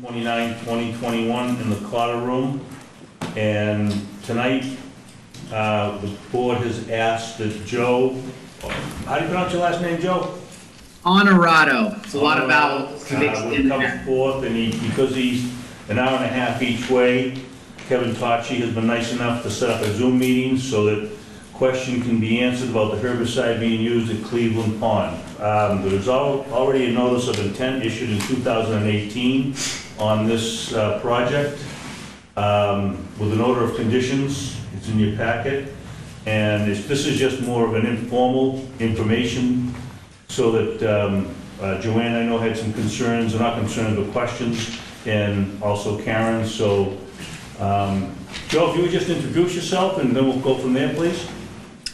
29/2021 in the Cotter room. And tonight, the board has asked that Joe, how do you pronounce your last name, Joe? Honorado. It's a lot of vowels mixed Would in come there. forth, and because he's an hour and a half each way, Kevin Tocci has been nice enough to set up a Zoom meeting so that question can be answered about the herbicide being used at Cleveland Pond. There was already a notice of intent issued in 2018 on this project with an order of conditions. It's in your packet. And this is just more of an informal information so that Joanne, I know, had some concerns, or not concerns, but questions, and also Karen. So, Joe, if you would just introduce yourself, and then we'll go from there, please.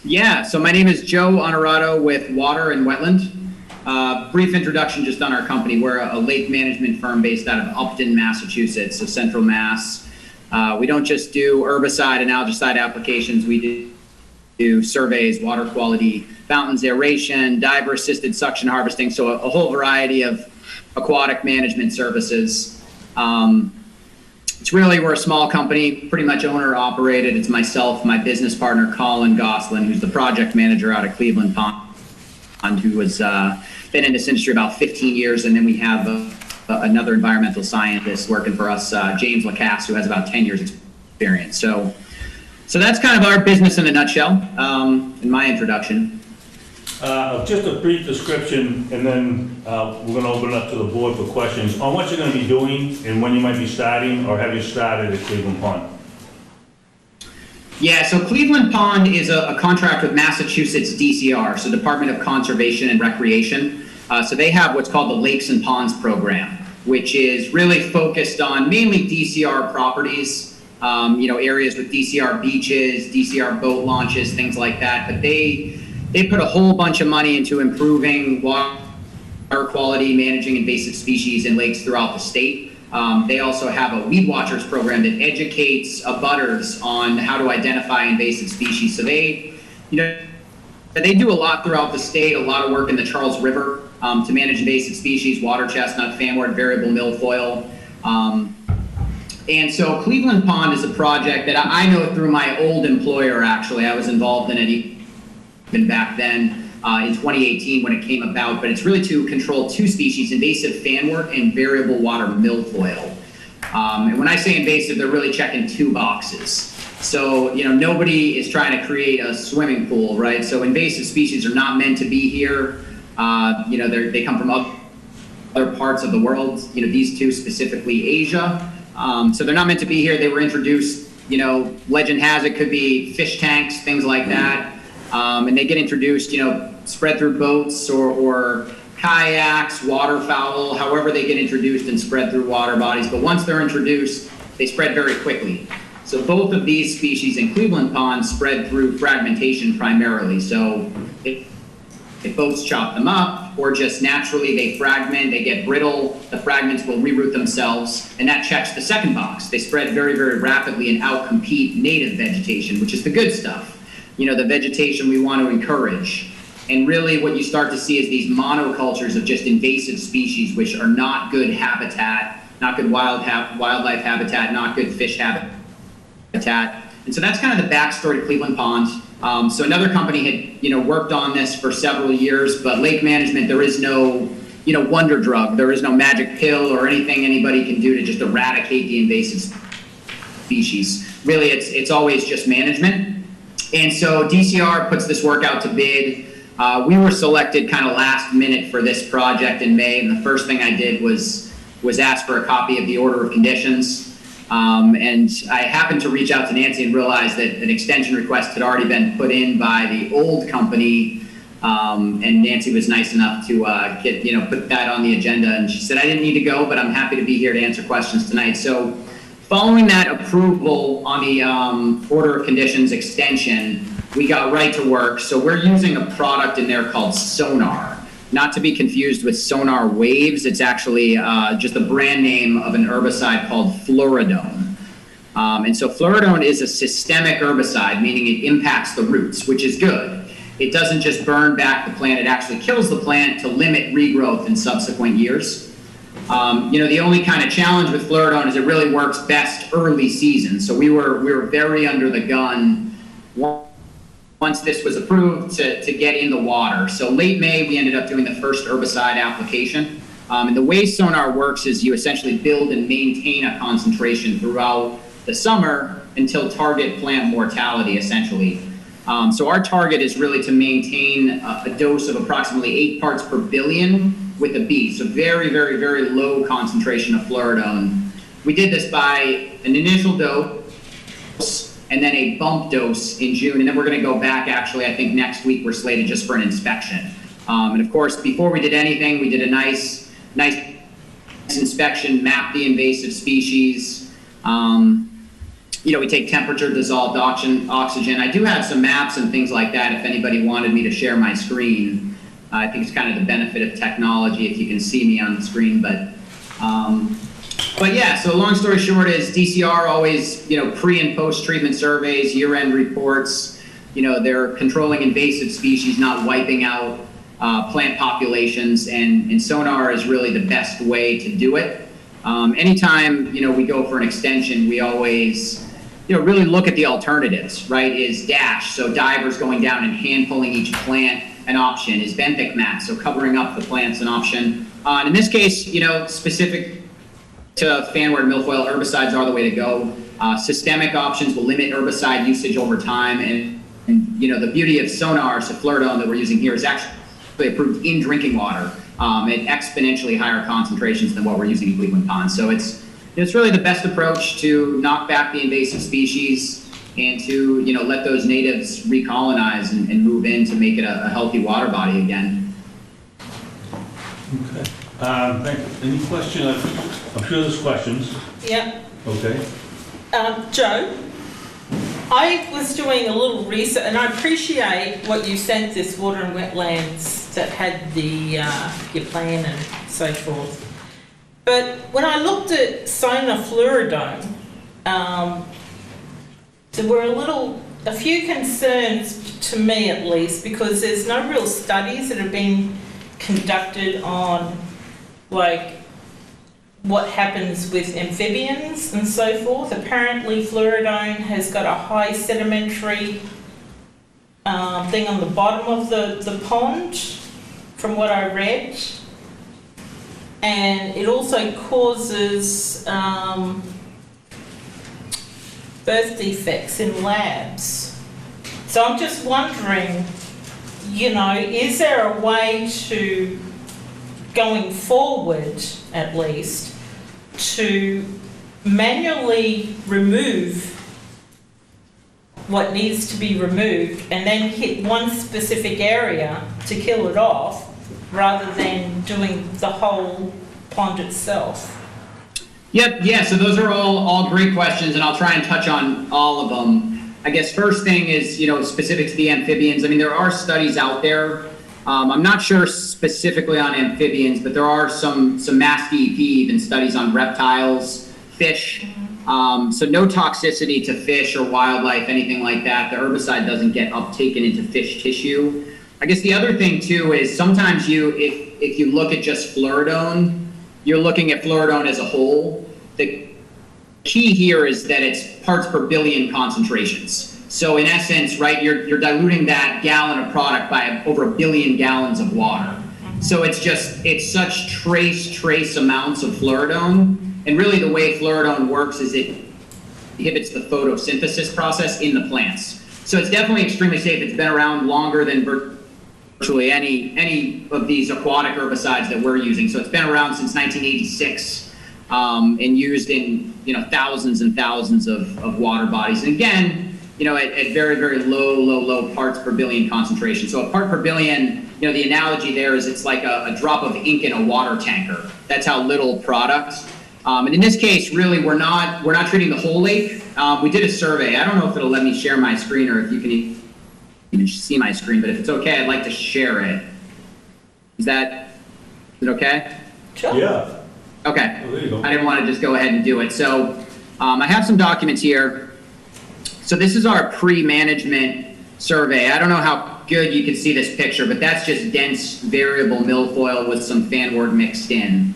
Yeah, so my name is Joe Honorado with Water and Wetland. Brief introduction just on our company. We're a lake management firm based out of Upton, Massachusetts, so central Mass. We don't just do herbicide and algicide applications. We do surveys, water quality, fountains, aeration, diver-assisted suction harvesting, so a whole variety of aquatic management services. It's really, we're a small company, pretty much owner-operated. It's myself, my business partner, Colin Goslin, who's the project manager out of Cleveland Pond, who has been in this industry about 15 years, and then we have another environmental scientist working for us, James Lacasse, who has about 10 years experience. So that's kind of our business in a nutshell, in my introduction. Just a brief description, and then we're going to open it up to the board for questions on what you're going to be doing and when you might be starting, or have you started at Cleveland Pond? Yeah, so Cleveland Pond is a contract with Massachusetts DCR, so Department of Conservation and Recreation. So they have what's called the Lakes and Ponds Program, which is really focused on mainly DCR properties, areas with DCR beaches, DCR boat launches, things like that. But they put a whole bunch of money into improving water quality, managing invasive species in lakes throughout the state. They also have a weed watchers program that educates abutters on how to identify invasive species. So they do a lot throughout the state, a lot of work in the Charles River to manage invasive species, water chestnut, fanwort, variable milfoil. And so Cleveland Pond is a project that I know through my old employer, actually. I was involved in it even back then in 2018 when it came about, but it's really to control two species, invasive fanwort and variable water milfoil. And when I say invasive, they're really checking two boxes. So, nobody is trying to create a swimming pool, right? So invasive species are not meant to be here. They come from other parts of the world, these two specifically Asia. So they're not meant to be here. They were introduced, legend has it could be fish tanks, things like that. And they get introduced, spread through boats or kayaks, waterfowl, however they get introduced and spread through water bodies. But once they're introduced, they spread very quickly. So both of these species in Cleveland Pond spread through fragmentation primarily. So if boats chop them up, or just naturally they fragment, they get brittle, the fragments will reroot themselves, and that checks the second box. They spread very, very rapidly and outcompete native vegetation, which is the good stuff. The vegetation we want to encourage. And really what you start to see is these monocultures of just invasive species, which are not good habitat, not good wildlife habitat, not good fish habitat. And so that's kind of the backstory to Cleveland Pond. So another company had, worked on this for several years, but lake management, there is no, wonder drug. There is no magic pill or anything anybody can do to just eradicate the invasive species. Really, it's always just management. And so DCR puts this work out to bid. We were selected kind of last minute for this project in May, and the first thing I did was ask for a copy of the order of conditions. And I happened to reach out to Nancy and realize that an extension request had already been put in by the old company, and Nancy was nice enough to put that on the agenda. And she said, I didn't need to go, but I'm happy to be here to answer questions tonight. So following that approval on the order of conditions extension, we got right to work. So we're using a product in there called Sonar, not to be confused with Sonar Waves. It's actually just a brand name of an herbicide called Fluoridone. And so Fluoridone is a systemic herbicide, meaning it impacts the roots, which is good. It doesn't just burn back the plant, it actually kills the plant to limit regrowth in subsequent years. The only kind of challenge with fluridone is it really works best early season. So we were very under the gun once this was approved to get in the water. So late May, we ended up doing the first herbicide application. And the way Sonar works is you essentially build and maintain a concentration throughout the summer until target plant mortality, essentially. So our target is really to maintain a dose of approximately 8 parts per billion with a B. So very, very, very low concentration of fluridone. We did this by an initial dose and then a bump dose in June. And then we're going to go back, actually, I think next week we're slated just for an inspection. And of course, before we did anything, we did a nice inspection, mapped the invasive species. We take temperature, dissolved oxygen. I do have some maps and things like that if anybody wanted me to share my screen. I think it's kind of the benefit of technology if you can see me on the screen. But yeah, so long story short is DCR always, pre and post treatment surveys, year-end reports, they're controlling invasive species, not wiping out plant populations, and Sonar is really the best way to do it. Anytime, we go for an extension, we always, really look at the alternatives, right? Is DASH, so divers going down and hand pulling each plant, an option? Is benthic mat, so covering up the plants, an option? And in this case, specific to fanwort and milfoil, herbicides are the way to go. Systemic options will limit herbicide usage over time, and the beauty of Sonar, so fluridone that we're using here, is actually approved in drinking water at exponentially higher concentrations than what we're using in Cleveland Pond. So it's really the best approach to knock back the invasive species and to let those natives recolonize and move in to make it a healthy water body again. Okay. Any question? I'm sure there's questions. Yep. Okay. Joe, I was doing a little research, and I appreciate what you sent this water and wetlands that had your plan and so forth. But when I looked at Sonar fluridone, there were a few concerns to me at least, because there's no real studies that have been conducted on what happens with amphibians and so forth. Apparently fluridone has got a high sedimentary thing on the bottom of the pond, from what I read. And it also causes birth defects in labs. So I'm just wondering, is there a way to, going forward at least, to manually remove what needs to be removed and then hit one specific area to kill it off, rather than doing the whole pond itself? Yep, yeah, so those are all great questions, and I'll try and touch on all of them. I guess first thing is, specific to the amphibians. I mean, there are studies out there. I'm not sure specifically on amphibians, but there are some mass DEP even studies on reptiles, fish. So no toxicity to fish or wildlife, anything like that. The herbicide doesn't get uptaken into fish tissue. I guess the other thing too is sometimes if you look at just fluridone, you're looking at fluridone as a whole. The key here is that it's parts per billion concentrations. So in essence, right, you're diluting that gallon of product by over 1 billion gallons of water. So it's such trace amounts of fluridone. And really the way fluridone works is it inhibits the photosynthesis process in the plants. So it's definitely extremely safe. It's been around longer than virtually any of these aquatic herbicides that we're using. So it's been around since 1986 and used in thousands and thousands of water bodies. And again, at very, very low parts per billion concentration. So a part per billion, the analogy there is it's like a drop of ink in a water tanker. That's how little product. And in this case, really, we're not treating the whole lake. We did a survey. I don't know if it'll let me share my screen or if you can even see my screen, but if it's okay, I'd like to share it. Is it okay? Sure. Yeah. Okay. Oh, there you go. I didn't want to just go ahead and do it. So I have some documents here. So this is our pre-management survey. I don't know how good you can see this picture, but that's just dense variable milfoil with some fanwort mixed in.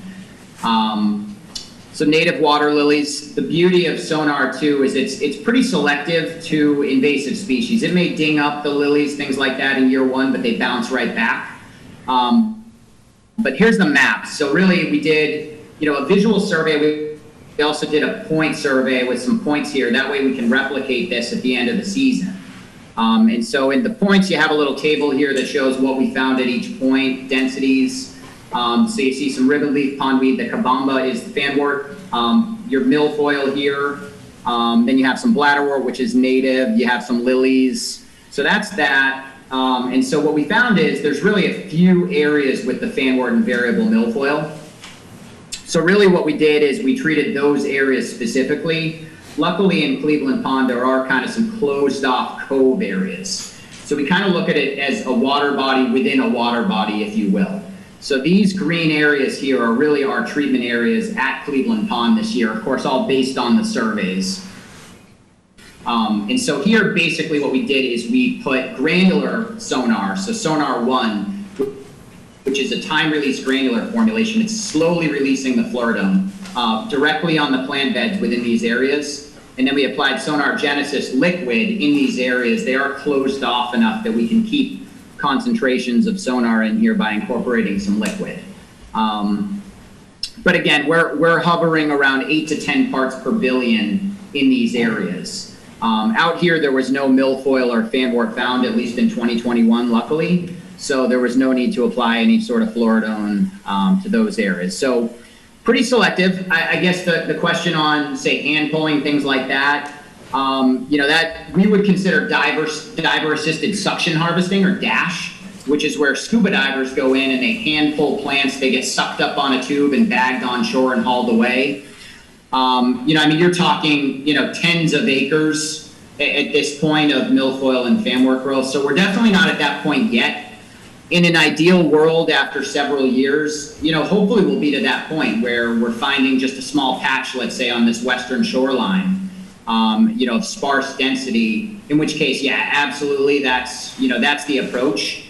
So native water lilies, the beauty of sonar too is it's pretty selective to invasive species. It may ding up the lilies, things like that in year one, but they bounce right back. But here's the map. So really we did, a visual survey. We also did a point survey with some points here. That way we can replicate this at the end of the season. And so in the points, you have a little table here that shows what we found at each point, densities. So you see some ribbonleaf pondweed. The kabamba is the fanwort. Your milfoil here. Then you have some bladderwort, which is native. You have some lilies. So that's that. And so what we found is there's really a few areas with the fanwort and variable milfoil. So really what we did is we treated those areas specifically. Luckily in Cleveland Pond, there are kind of some closed off cove areas. So we kind of look at it as a water body within a water body, if you will. So these green areas here are really our treatment areas at Cleveland Pond this year, of course, all based on the surveys. And so here, basically what we did is we put granular sonar, so sonar 1, which is a time-release granular formulation. It's slowly releasing the fluoridome directly on the plant beds within these areas. And then we applied sonar genesis liquid in these areas. They are closed off enough that we can keep concentrations of sonar in here by incorporating some liquid. But again, we're hovering around 8 to 10 parts per billion in these areas. Out here, there was no milfoil or fanwort found, at least in 2021, luckily. So there was no need to apply any sort of fluoridone to those areas. So pretty selective. I guess the question on, say, hand pulling, things like that, that we would consider diver-assisted suction harvesting, or DASH, which is where scuba divers go in and they hand pull plants. They get sucked up on a tube and bagged on shore and hauled away. You're talking, tens of acres at this point of milfoil and fanwort growth. So we're definitely not at that point yet. In an ideal world, after several years, hopefully we'll be to that point where we're finding just a small patch, let's say, on this western shoreline, of sparse density, in which case, yeah, absolutely, that's the approach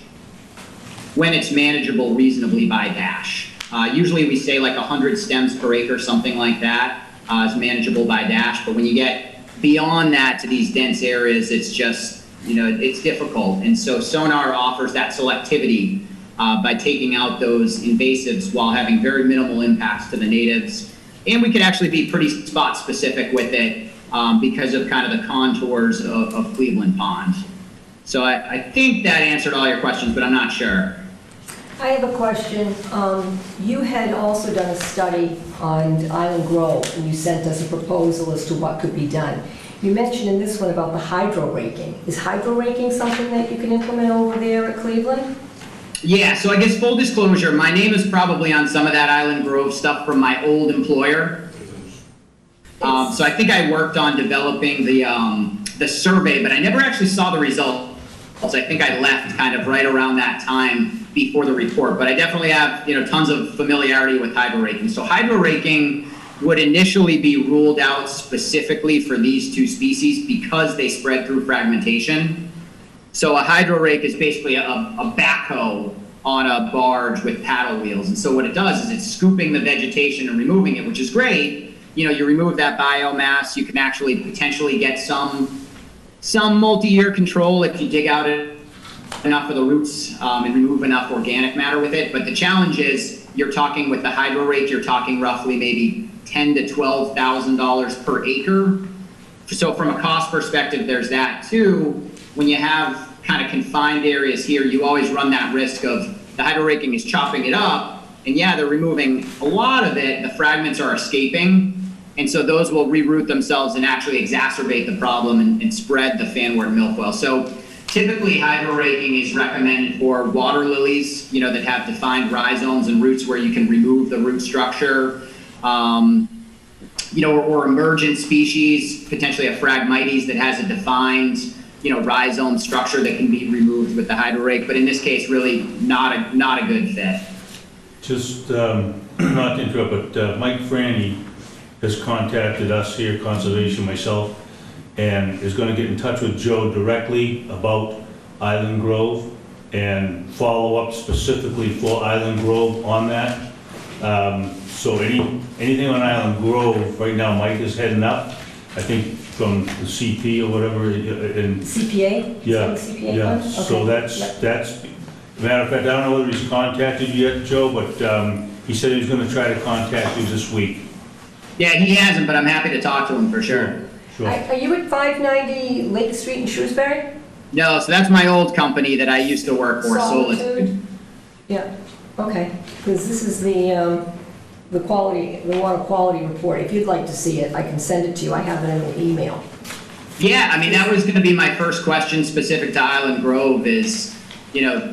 when it's manageable reasonably by DASH. Usually we say like 100 stems per acre, something like that, is manageable by DASH, but when you get beyond that to these dense areas, it's just, it's difficult. And so sonar offers that selectivity by taking out those invasives while having very minimal impacts to the natives. And we can actually be pretty spot specific with it because of kind of the contours of Cleveland Pond. So I think that answered all your questions, but I'm not sure. I have a question. You had also done a study on Island Grove, and you sent us a proposal as to what could be done. You mentioned in this one about the hydro raking. Is hydro raking something that you can implement over there at Cleveland? Yeah, so I guess full disclosure, my name is probably on some of that Island Grove stuff from my old employer. So I think I worked on developing the survey, but I never actually saw the results. I think I left kind of right around that time before the report, but I definitely have tons of familiarity with hydro raking. So hydro raking would initially be ruled out specifically for these two species because they spread through fragmentation. So a hydro rake is basically a backhoe on a barge with paddle wheels. And so what it does is it's scooping the vegetation and removing it, which is great. You remove that biomass, you can actually potentially get some multi-year control if you dig out enough of the roots and remove enough organic matter with it. But the challenge is you're talking with the hydro rake, you're talking roughly maybe $10,000 to $12,000 per acre. So from a cost perspective, there's that too. When you have kind of confined areas here, you always run that risk of the hydro raking is chopping it up, and yeah, they're removing a lot of it, the fragments are escaping, and so those will reroot themselves and actually exacerbate the problem and spread the fanwort milfoil. So typically hydro raking is recommended for water lilies, that have defined rhizomes and roots where you can remove the root structure. Or emergent species, potentially a Phragmites that has a defined, rhizome structure that can be removed with the hydro rake. But in this case, really not a good fit. Just not to interrupt, but Mike Franny has contacted us here, Conservation, myself, and is going to get in touch with Joe directly about Island Grove and follow up specifically for Island Grove on that. So anything on Island Grove, right now Mike is heading up, I think from the CP or whatever, and, CPA? yeah, CPA yeah. fund? So Okay. that's, matter of fact, I don't know whether he's contacted you yet, Joe, but he said he was gonna try to contact you this week. Yeah, he hasn't, but I'm happy to talk to him for sure. Sure. Are you at 590 Lake Street in Shrewsbury? No, so that's my old company that I used to work for, Solitude. Yeah, okay, because this is the quality, the water quality report. If you'd like to see it, I can send it to you. I have it in an email. Yeah, I mean, that was gonna be my first question specific to Island Grove is,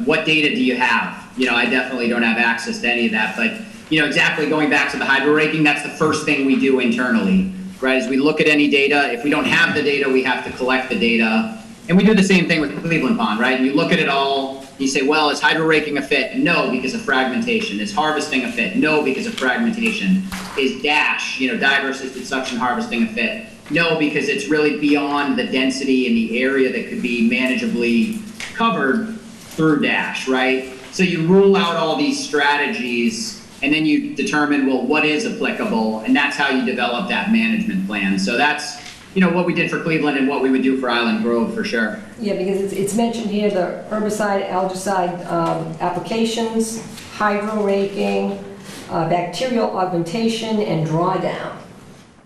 what data do you have? I definitely don't have access to any of that, but, exactly going back to the hydro raking, that's the first thing we do internally, right? Is we look at any data. If we don't have the data, we have to collect the data. And we do the same thing with Cleveland Pond, right? And you look at it all, you say, well, is hydro raking a fit? No, because of fragmentation. Is harvesting a fit? No, because of fragmentation. Is DASH, diver-assisted suction harvesting a fit? No, because it's really beyond the density in the area that could be manageably covered through DASH, right? So you rule out all these strategies and then you determine, well, what is applicable? And that's how you develop that management plan. So that's, what we did for Cleveland and what we would do for Island Grove for sure. Yeah, because it's mentioned here, the herbicide, algicide applications, hydro raking, bacterial augmentation, and drawdown.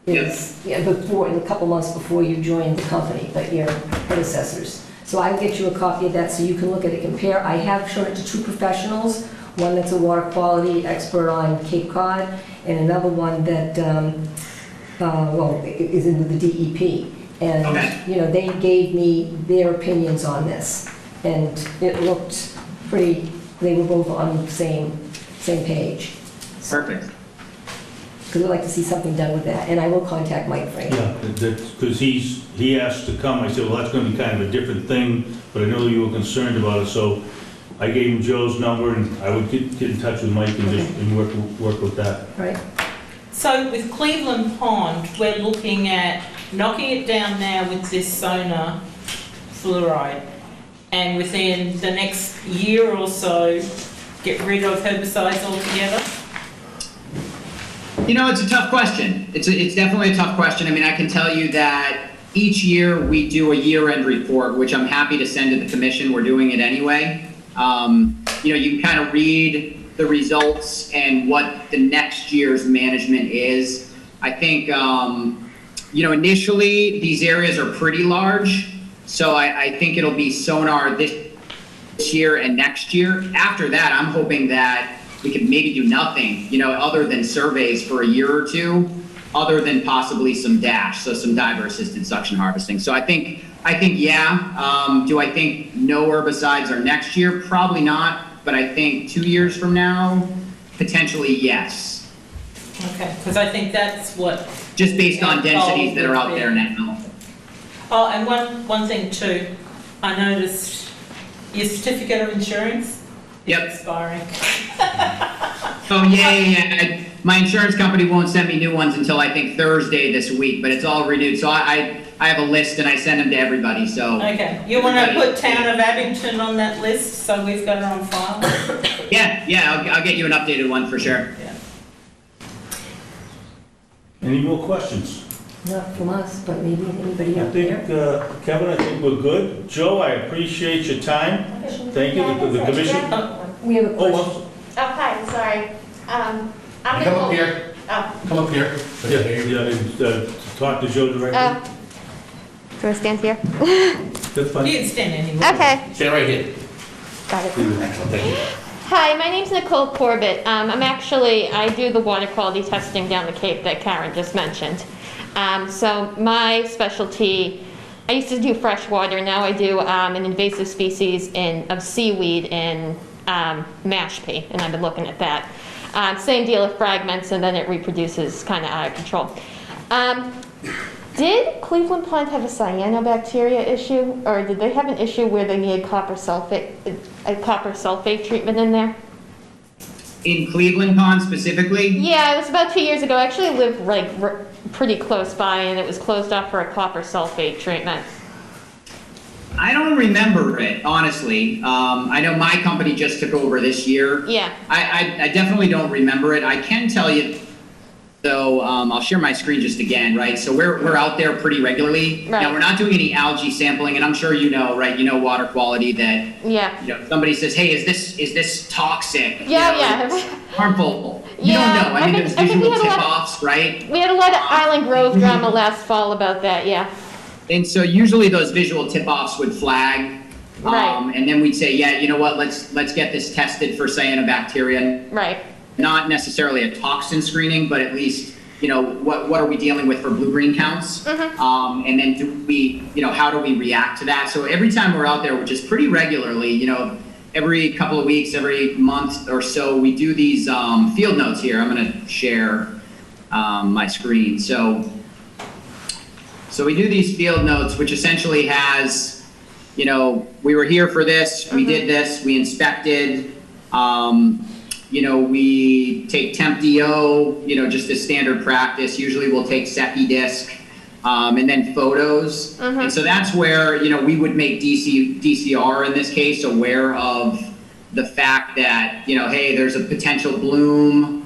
Is, before, in a couple months before you joined the company, but your predecessors. So I'll get you a copy of that so you can look at it, compare. I have shown it to two professionals, one that's a water quality expert on Cape Cod, and another one that, is into the DEP. And, Okay. they gave me their opinions on this. And it looked pretty, they were both on the same page. Perfect. Because we'd like to see something done with that, and I will contact Mike Frank. Yeah, because he asked to come, I said, well, that's gonna be kind of a different thing, but I know you were concerned about it, so I gave him Joe's number, and I would get in touch with Mike and just, and work with that. Right? So with Cleveland Pond, we're looking at knocking it down now with this sonar fluoride, and within the next year or so, get rid of herbicides altogether? It's a tough question. It's definitely a tough question. I mean, I can tell you that each year we do a year-end report, which I'm happy to send to the commission. We're doing it anyway. You can kind of read the results and what the next year's management is. I think, initially these areas are pretty large. So I think it'll be sonar this year and next year. After that, I'm hoping that we could maybe do nothing, other than surveys for a year or two, other than possibly some DASH, so some diver-assisted suction harvesting. So I think, yeah. Do I think no herbicides are next year? Probably not, but I think 2 years from now, potentially yes. Okay, because I think that's what... Just based on densities that are out there now. Oh, and one thing too, I noticed your certificate of insurance is expiring. Oh, yeah. My insurance company won't send me new ones until I think Thursday this week, but it's all renewed. So I have a list and I send them to everybody, so. Okay, you want to put Town of Abington on that list so we've got it on file? Yeah, I'll get you an updated one for sure. Yeah. Any more questions? Not from us, but maybe anybody I out there. think, Kevin, I think we're good. Joe, I appreciate your time. Thank you, the commission. We have a Oh, question. Oh, hi, sorry. I'm Come Nicole. up here, Oh, come up here. Talk to Joe directly. do I stand here? That's fine. You can stand anywhere. Okay, Stand right here. got it. Excellent, thank you. Hi, my name's Nicole Corbett. I do the water quality testing down the Cape that Karen just mentioned. So my specialty, I used to do fresh water, now I do an invasive species of seaweed in Mashpee, and I've been looking at that. Same deal with fragments, and then it reproduces kind of out of control. Did Cleveland Pond have a cyanobacteria issue, or did they have an issue where they needed copper sulfate treatment in there? In Cleveland Pond specifically? Yeah, it was about 2 years ago. I actually lived pretty close by, and it was closed off for a copper sulfate treatment. I don't remember it, honestly. I know my company just took over this year. Yeah. I definitely don't remember it. I can tell you, though, I'll share my screen just again, right? So we're out there pretty regularly. Right. Now, we're not doing any algae sampling, and I'm sure you know, right? You know water quality that, Yeah. you know, somebody says, hey, is this toxic? You Yeah, know, yeah. harmful. You Yeah, don't know. I I mean, think- there's I think we visual had a lot- tip-offs, right? We had a lot of Island Grove drama last fall about that, yeah. And so usually those visual tip-offs would flag. Right. And then we'd say, yeah, you know what, let's get this tested for cyanobacteria. Right. Not necessarily a toxin screening, but at least, you know, what are we dealing with for blue-green counts? Mm-hmm. And then how do we react to that? So every time we're out there, which is pretty regularly, you know, every couple of weeks, every month or so, we do these field notes here. I'm gonna share my screen. So we do these field notes, which essentially has, you know, we were here for this, we did this, we inspected, you know, we take temp DO, you know, just as standard practice. Usually we'll take SEPI disc, and then photos. And so that's where, you know, we would make DCR in this case aware of the fact that, you know, hey, there's a potential bloom.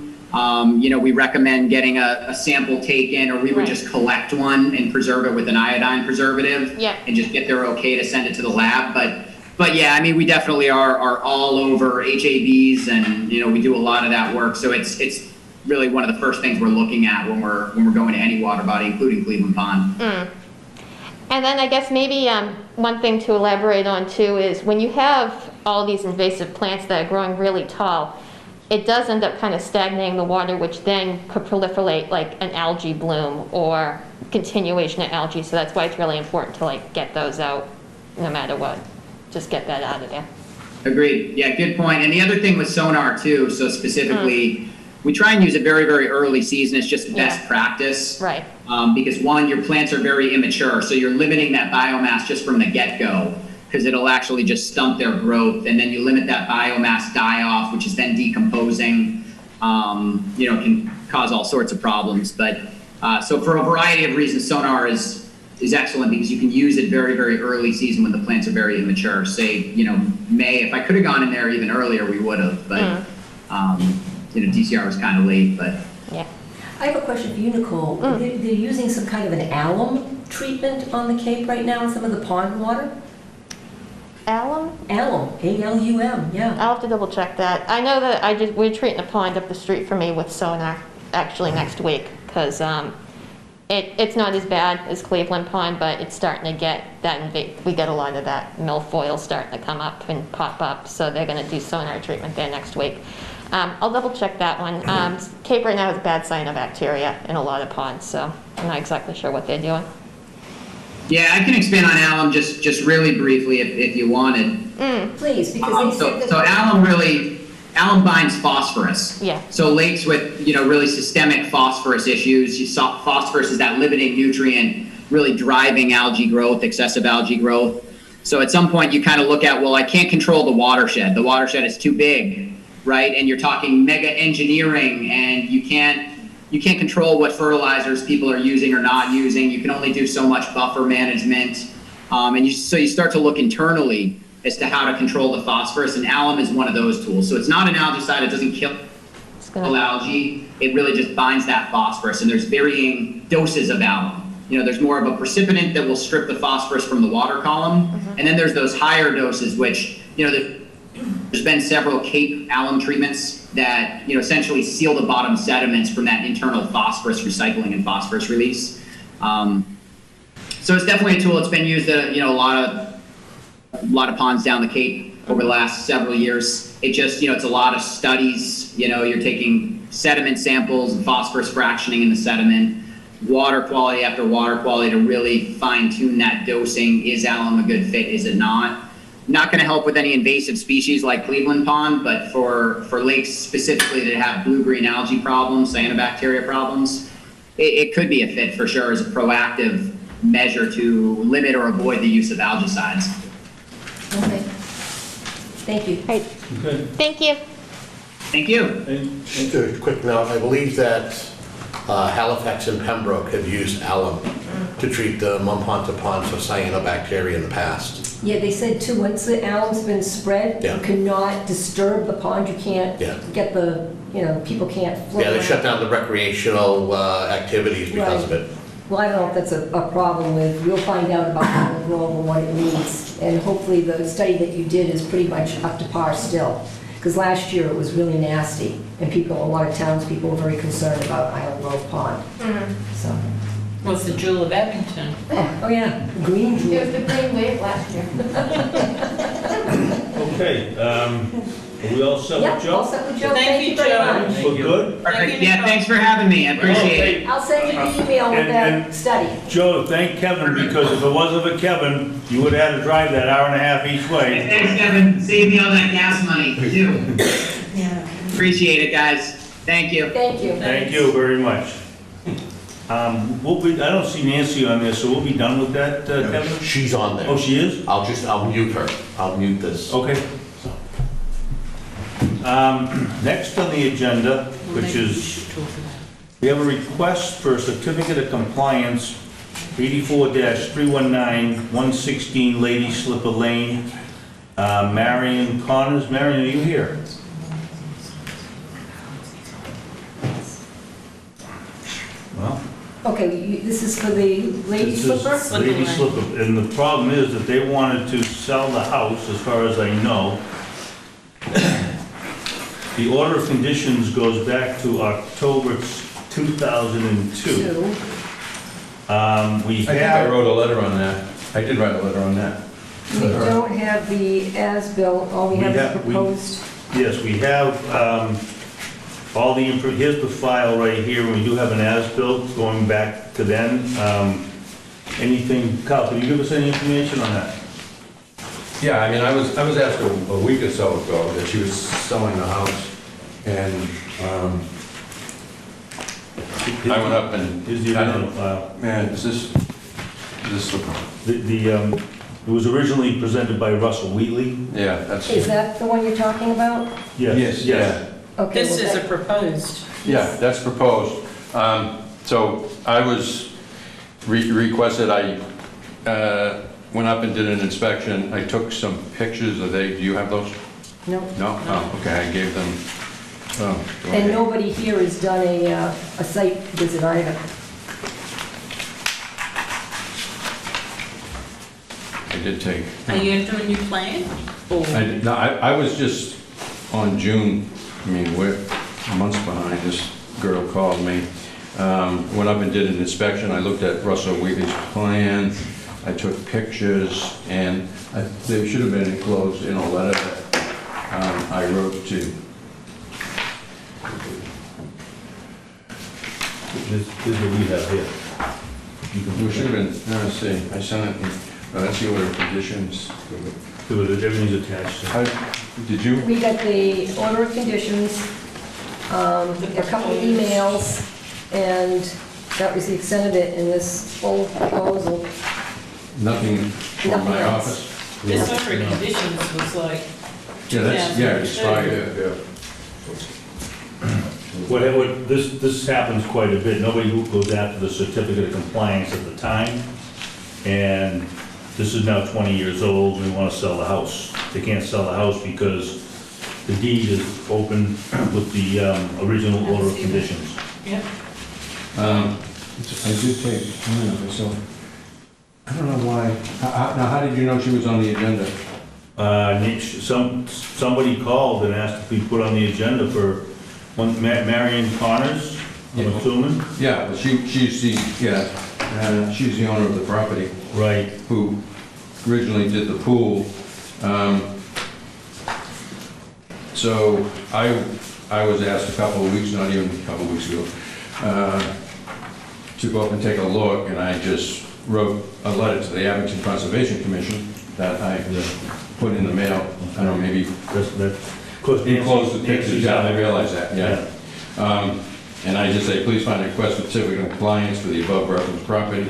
You know, we recommend getting a sample taken, or we would Right. just collect one and preserve it with an iodine preservative. Yeah. And just get their okay to send it to the lab. But yeah, I mean, we definitely are all over HABs, and, you know, we do a lot of that work. So it's really one of the first things we're looking at when we're going to any water body, including Cleveland Pond. And then I guess maybe one thing to elaborate on too is when you have all these invasive plants that are growing really tall, it does end up kind of stagnating the water, which then could proliferate like an algae bloom or continuation of algae. So that's why it's really important to like get those out no matter what. Just get that out of there. Agreed. Yeah, good point. And the other thing with sonar too, so specifically, we try and use it very, very early season. It's just best Yeah. practice. Right. Because one, your plants are very immature, so you're limiting that biomass just from the get-go, because it'll actually just stunt their growth, and then you limit that biomass die-off, which is then decomposing. You know, can cause all sorts of problems. But so for a variety of reasons, sonar is excellent because you can use it very, very early season when the plants are very immature. Say, you know, May. If I could have gone in there even earlier, we would have. But you know, DCR was kind of late. But Yeah. I have a question for you, Nicole. They're using some kind of an alum treatment on the Cape right now in some of the pond water? Alum? Alum, A-L-U-M, yeah. I'll have to double check that. I know that we're treating a pond up the street from me with sonar actually next week because it's not as bad as Cleveland Pond, but it's starting to get that, we get a lot of that milfoil starting to come up and pop up, so they're gonna do sonar treatment there next week. I'll double check that one. Cape right now has bad cyanobacteria in a lot of ponds, so I'm not exactly sure what they're doing. yeah, I can expand on alum just really briefly if you wanted. Please, because they said that... So alum binds phosphorus. Yeah. So lakes with, you know, really systemic phosphorus issues, you saw phosphorus is that limiting nutrient really driving algae growth, excessive algae growth. So at some point you kind of look at, well, I can't control the watershed. The watershed is too big, right? And you're talking mega engineering, and you can't control what fertilizers people are using or not using. You can only do so much buffer management. So you start to look internally as to how to control the phosphorus, and alum is one of those tools. So it's not an algicide, it doesn't kill algae, it really just binds that phosphorus, and there's varying doses of alum. You know, there's more of a precipitant that will strip the phosphorus from the water column, and then there's those higher doses, which, you know, there's been several Cape alum treatments that, you know, essentially seal the bottom sediments from that internal phosphorus recycling and phosphorus release. So it's definitely a tool. It's been used at, you know, a lot of ponds down the Cape over the last several years. It just, you know, it's a lot of studies. You know, you're taking sediment samples and phosphorus fractioning in the sediment, water quality after water quality to really fine tune that dosing. Is alum a good fit? Is it not? Not going to help with any invasive species like Cleveland Pond, but for lakes specifically that have blue-green algae problems, cyanobacteria problems, it could be a fit for sure as a proactive measure to limit or avoid the use of algicides. Okay. Thank you. Great. Okay. Thank you. Thank you. And- Just a quick note, I believe that Halifax and Pembroke have used alum to treat the Mumponta ponds for cyanobacteria in the past. Yeah, they said too, once the alum's been spread, Yeah. you cannot disturb the pond, you can't Yeah. get the, people can't float Yeah, they around. shut down the recreational activities because of Right. it. Well, I don't know if that's a problem with, we'll find out about Island Grove and what it needs. And hopefully the study that you did is pretty much up to par still. Because last year it was really nasty, and a lot of townspeople were very concerned about Island Grove Pond, so. Was the Jewel of Abington. Oh, yeah, green It was jewel. the green wave last year. Okay, are we all set Yep, with all Joe? set with Joe, Thank thank you, you very Joe. much. We're good? Perfect. Yeah, thanks for having me. I appreciate it. I'll send you the email with And- that study. Joe, thank Kevin, because if it wasn't for Kevin, you would have had to drive that hour and a half each way. Thanks, Kevin. Save me all that gas money, too. Yeah. Appreciate it, guys. Thank you. Thank you. Thank you very much. I don't see Nancy on there, so we'll be done with that, Kevin? She's on there. Oh, she is? I'll mute her. I'll mute this. Okay. Next on the agenda, which is, we have a request for a certificate of compliance, 84-319, 116 Lady Slipper Lane, Marion Connors. Marion, are you here? Well, Okay, this is for the lady this is slipper? Lady Slipper, and the problem is that they wanted to sell the house, as far as I know. The order of conditions goes back to October 2002. Two. We I think I have, wrote a letter on that. I did write a letter on that. We don't have the as-built, all we have is proposed. yes, we have all the, here's the file right here, and we do have an as-built going back to then. Anything, Kyle, can you give us any information on that? Yeah, I mean, I was asked a week or so ago that she was selling the house, and I went up and... Here's the original file. Man, is this It was originally presented by Russell Wheatley. yeah, that's... Is that the one you're talking about? Yes. Okay. This well, is a that- proposed. Yeah, that's proposed. So I was requested, I went up and did an inspection. I took some pictures. Do you have those? No. No? Oh, okay, I gave them... oh, go And ahead. nobody here has done a site visit either. I did take... Are you doing your plan? Or- No, I was just on June, I mean, we're months behind. This girl called me, went up and did an inspection. I looked at Russell Wheatley's plan, I took pictures, and they should have been enclosed in a letter that I wrote to. This is what we have here. You can- It should have been, let's see, I sent it, that's the order of conditions. Everything's attached. Did you? We got the order of conditions, a couple of emails, and that was the extent of it in this full proposal. Nothing from Nothing my else. office? This order of conditions was like, Yeah, it's 2002. expired, yeah. This happens quite a bit. Nobody goes after the certificate of compliance at the time. And this is now 20 years old, we want to sell the house. They can't sell the house because the deed is open with the original order of conditions. yep. I did take, so, I don't know why, now how did you know she was on the agenda? Somebody called and asked if we put on the agenda for Marion Connors, I'm assuming. Yeah, well, she's the owner of the property, Right. who originally did the pool. So I was asked a couple of weeks, not even a couple of weeks ago, to go up and take a look, and I just wrote a letter to the Abington Conservation Commission that I put in the mail. I don't know, maybe Of course, enclosed the pictures, Nancy's yeah, out. I realize that, yeah. And I just say, please find a request for certificate of compliance for the above referenced property.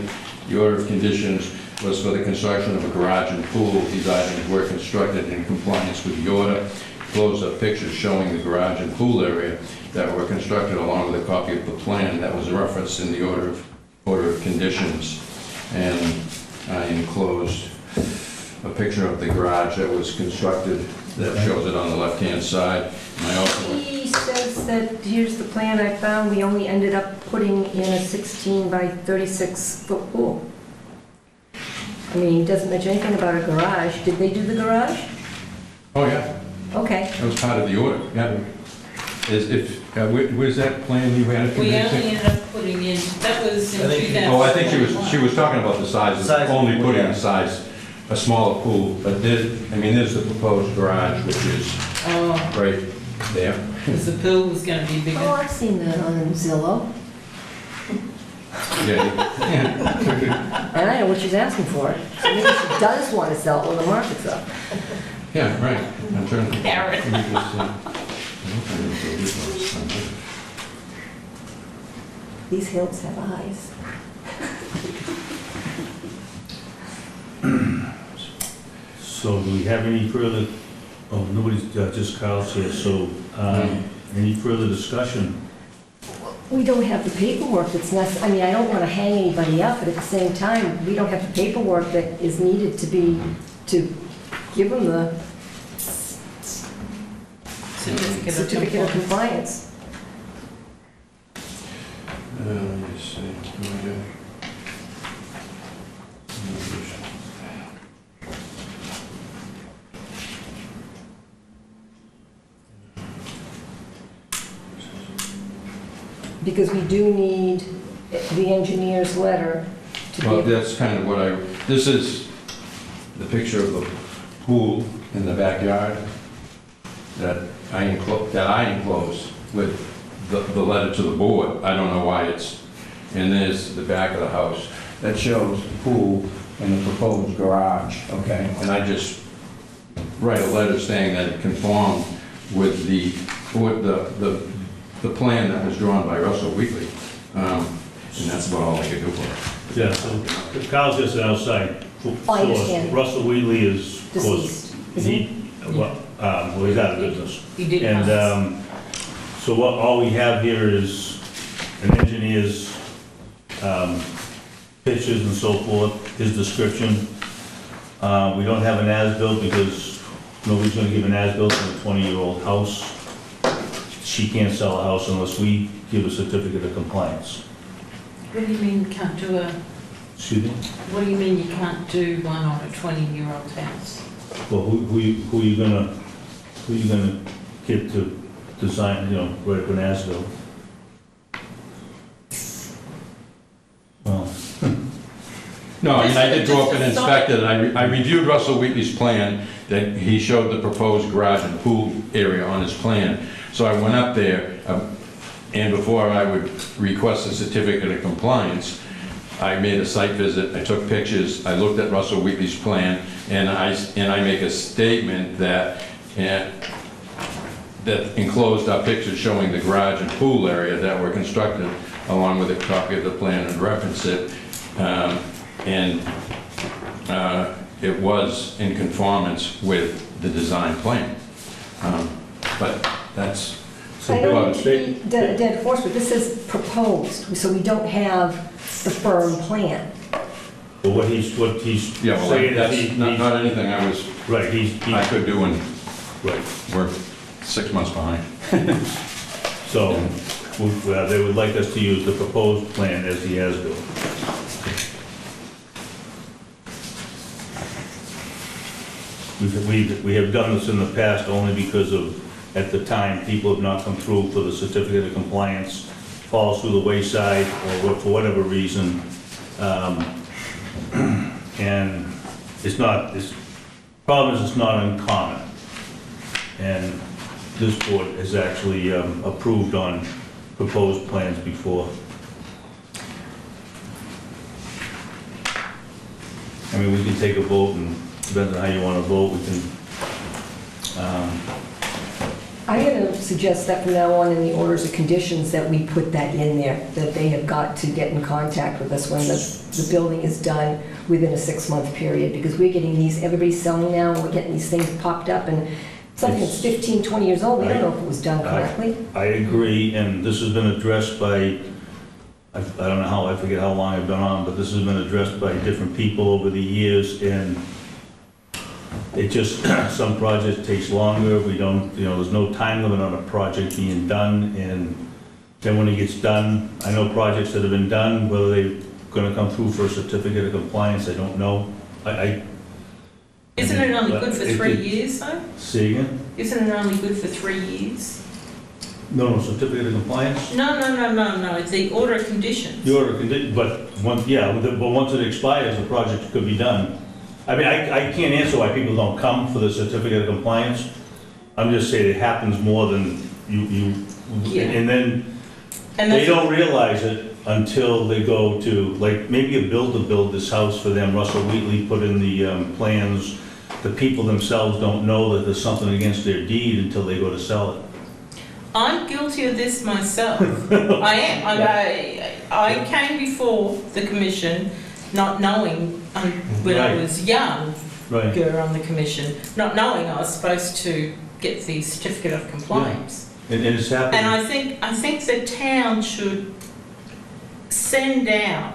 The order of conditions was for the construction of a garage and pool. These items were constructed in compliance with the order. Close-up pictures showing the garage and pool area that were constructed along with a copy of the plan that was referenced in the order of conditions. And I enclosed a picture of the garage that was constructed, that shows it on the left-hand side. And I also, He says that, here's the plan I found, we only ended up putting in a 16 by 36 foot pool. I mean, he doesn't mention anything about a garage. Did they do the garage? oh yeah, Okay. that was part of the order, yeah. Where's that plan you had? We only ended up putting in, that was in I think- 2021. Oh, I think she was talking about the size, Size of of only the pool, putting yeah. a size, a smaller pool, but there's the proposed garage, which is Oh, right there. because the pool was gonna be Oh, bigger. I've seen that on Zillow, Yeah, and I know what she's asking for. So maybe she does want to sell it when the market's up. yeah, right. I'm trying to. Karen. let me just, I don't know if I did These hills have eyes. So do we have any further, oh, nobody's, just Carl's here, so, any further discussion? We don't have the paperwork that's necessary. I mean, I don't want to hang anybody up, but at the same time, we don't have the paperwork that is needed to give them the certificate of compliance. Let me see. Because we do need the engineer's letter to Well, be. that's kind of what this is the picture of the pool in the backyard that I enclose with the letter to the board. I don't know why it's, and there's the back of the house. That shows the pool and the proposed garage, okay? And I just write a letter saying that it conformed with the plan that was drawn by Russell Wheatley. And that's about all I could do for it. Yeah, so Carl's just an outside source. I understand. Russell Wheatley is, of course, Deceased, isn't he? well, he's out of business. He did And, pass. so what, all we have here is an engineer's, pictures and so forth, his description. We don't have an as-built because nobody's gonna give an as-built on a 20-year-old house. She can't sell a house unless we give a certificate of compliance. What do you mean you can't do a, Excuse me? what do you mean you can't do one on a 20-year-old house? Well, who you gonna get to design, write up an as-built? Well, No, I mean, I did go up and inspect it, and I reviewed Russell Wheatley's plan, that he showed the proposed garage and pool area on his plan. So I went up there, and before I would request a certificate of compliance, I made a site visit, I took pictures, I looked at Russell Wheatley's plan, and I make a statement that enclosed our pictures showing the garage and pool area that were constructed, along with a copy of the plan and reference it. And it was in conformance with the design plan. But that's, I don't Well, mean to be dead horse, but this is proposed, so we don't have the firm plan. but what he's yeah, well, saying is that's not anything right, I could do, and right. we're 6 months behind. So, they would like us to use the proposed plan as the as-built. We have done this in the past only because of, at the time, people have not come through for the certificate of compliance, falls through the wayside, or for whatever reason. And problem is, it's not uncommon. And this board has actually approved on proposed plans before. I mean, we can take a vote, and depending on how you want to vote, we can, I'm going to suggest that from now on in the orders of conditions that we put that in there, that they have got to get in contact with us when the building is done within a 6-month period, because we're getting these, everybody's selling now, and we're getting these things popped up, and something that's 15, 20 years old, we don't know if it was done correctly. I agree, and this has been addressed by, I don't know how, I forget how long I've been on, but this has been addressed by different people over the years, and It just, some projects takes longer, we don't, there's no time limit on a project being done, and then when it gets done, I know projects that have been done, whether they're gonna come through for a certificate of compliance, I don't know. Isn't it only good for It- 3 years though? See again? Isn't it only good for 3 years? No, certificate of compliance? No, the order of conditions. The order condition, but once it expires, the project could be done. I mean, I can't answer why people don't come for the certificate of compliance. I'm just saying it happens more than you, Yeah. and then And they that's, don't realize it until they go to, like, maybe a builder build this house for them, Russell Wheatley put in the plans. The people themselves don't know that there's something against their deed until they go to sell it. I'm guilty of this myself. I am. I came before the commission not knowing, when I Right. was young, Right. on the commission, not knowing I was supposed to get the certificate of compliance. And it's happened. And I think the town should send out,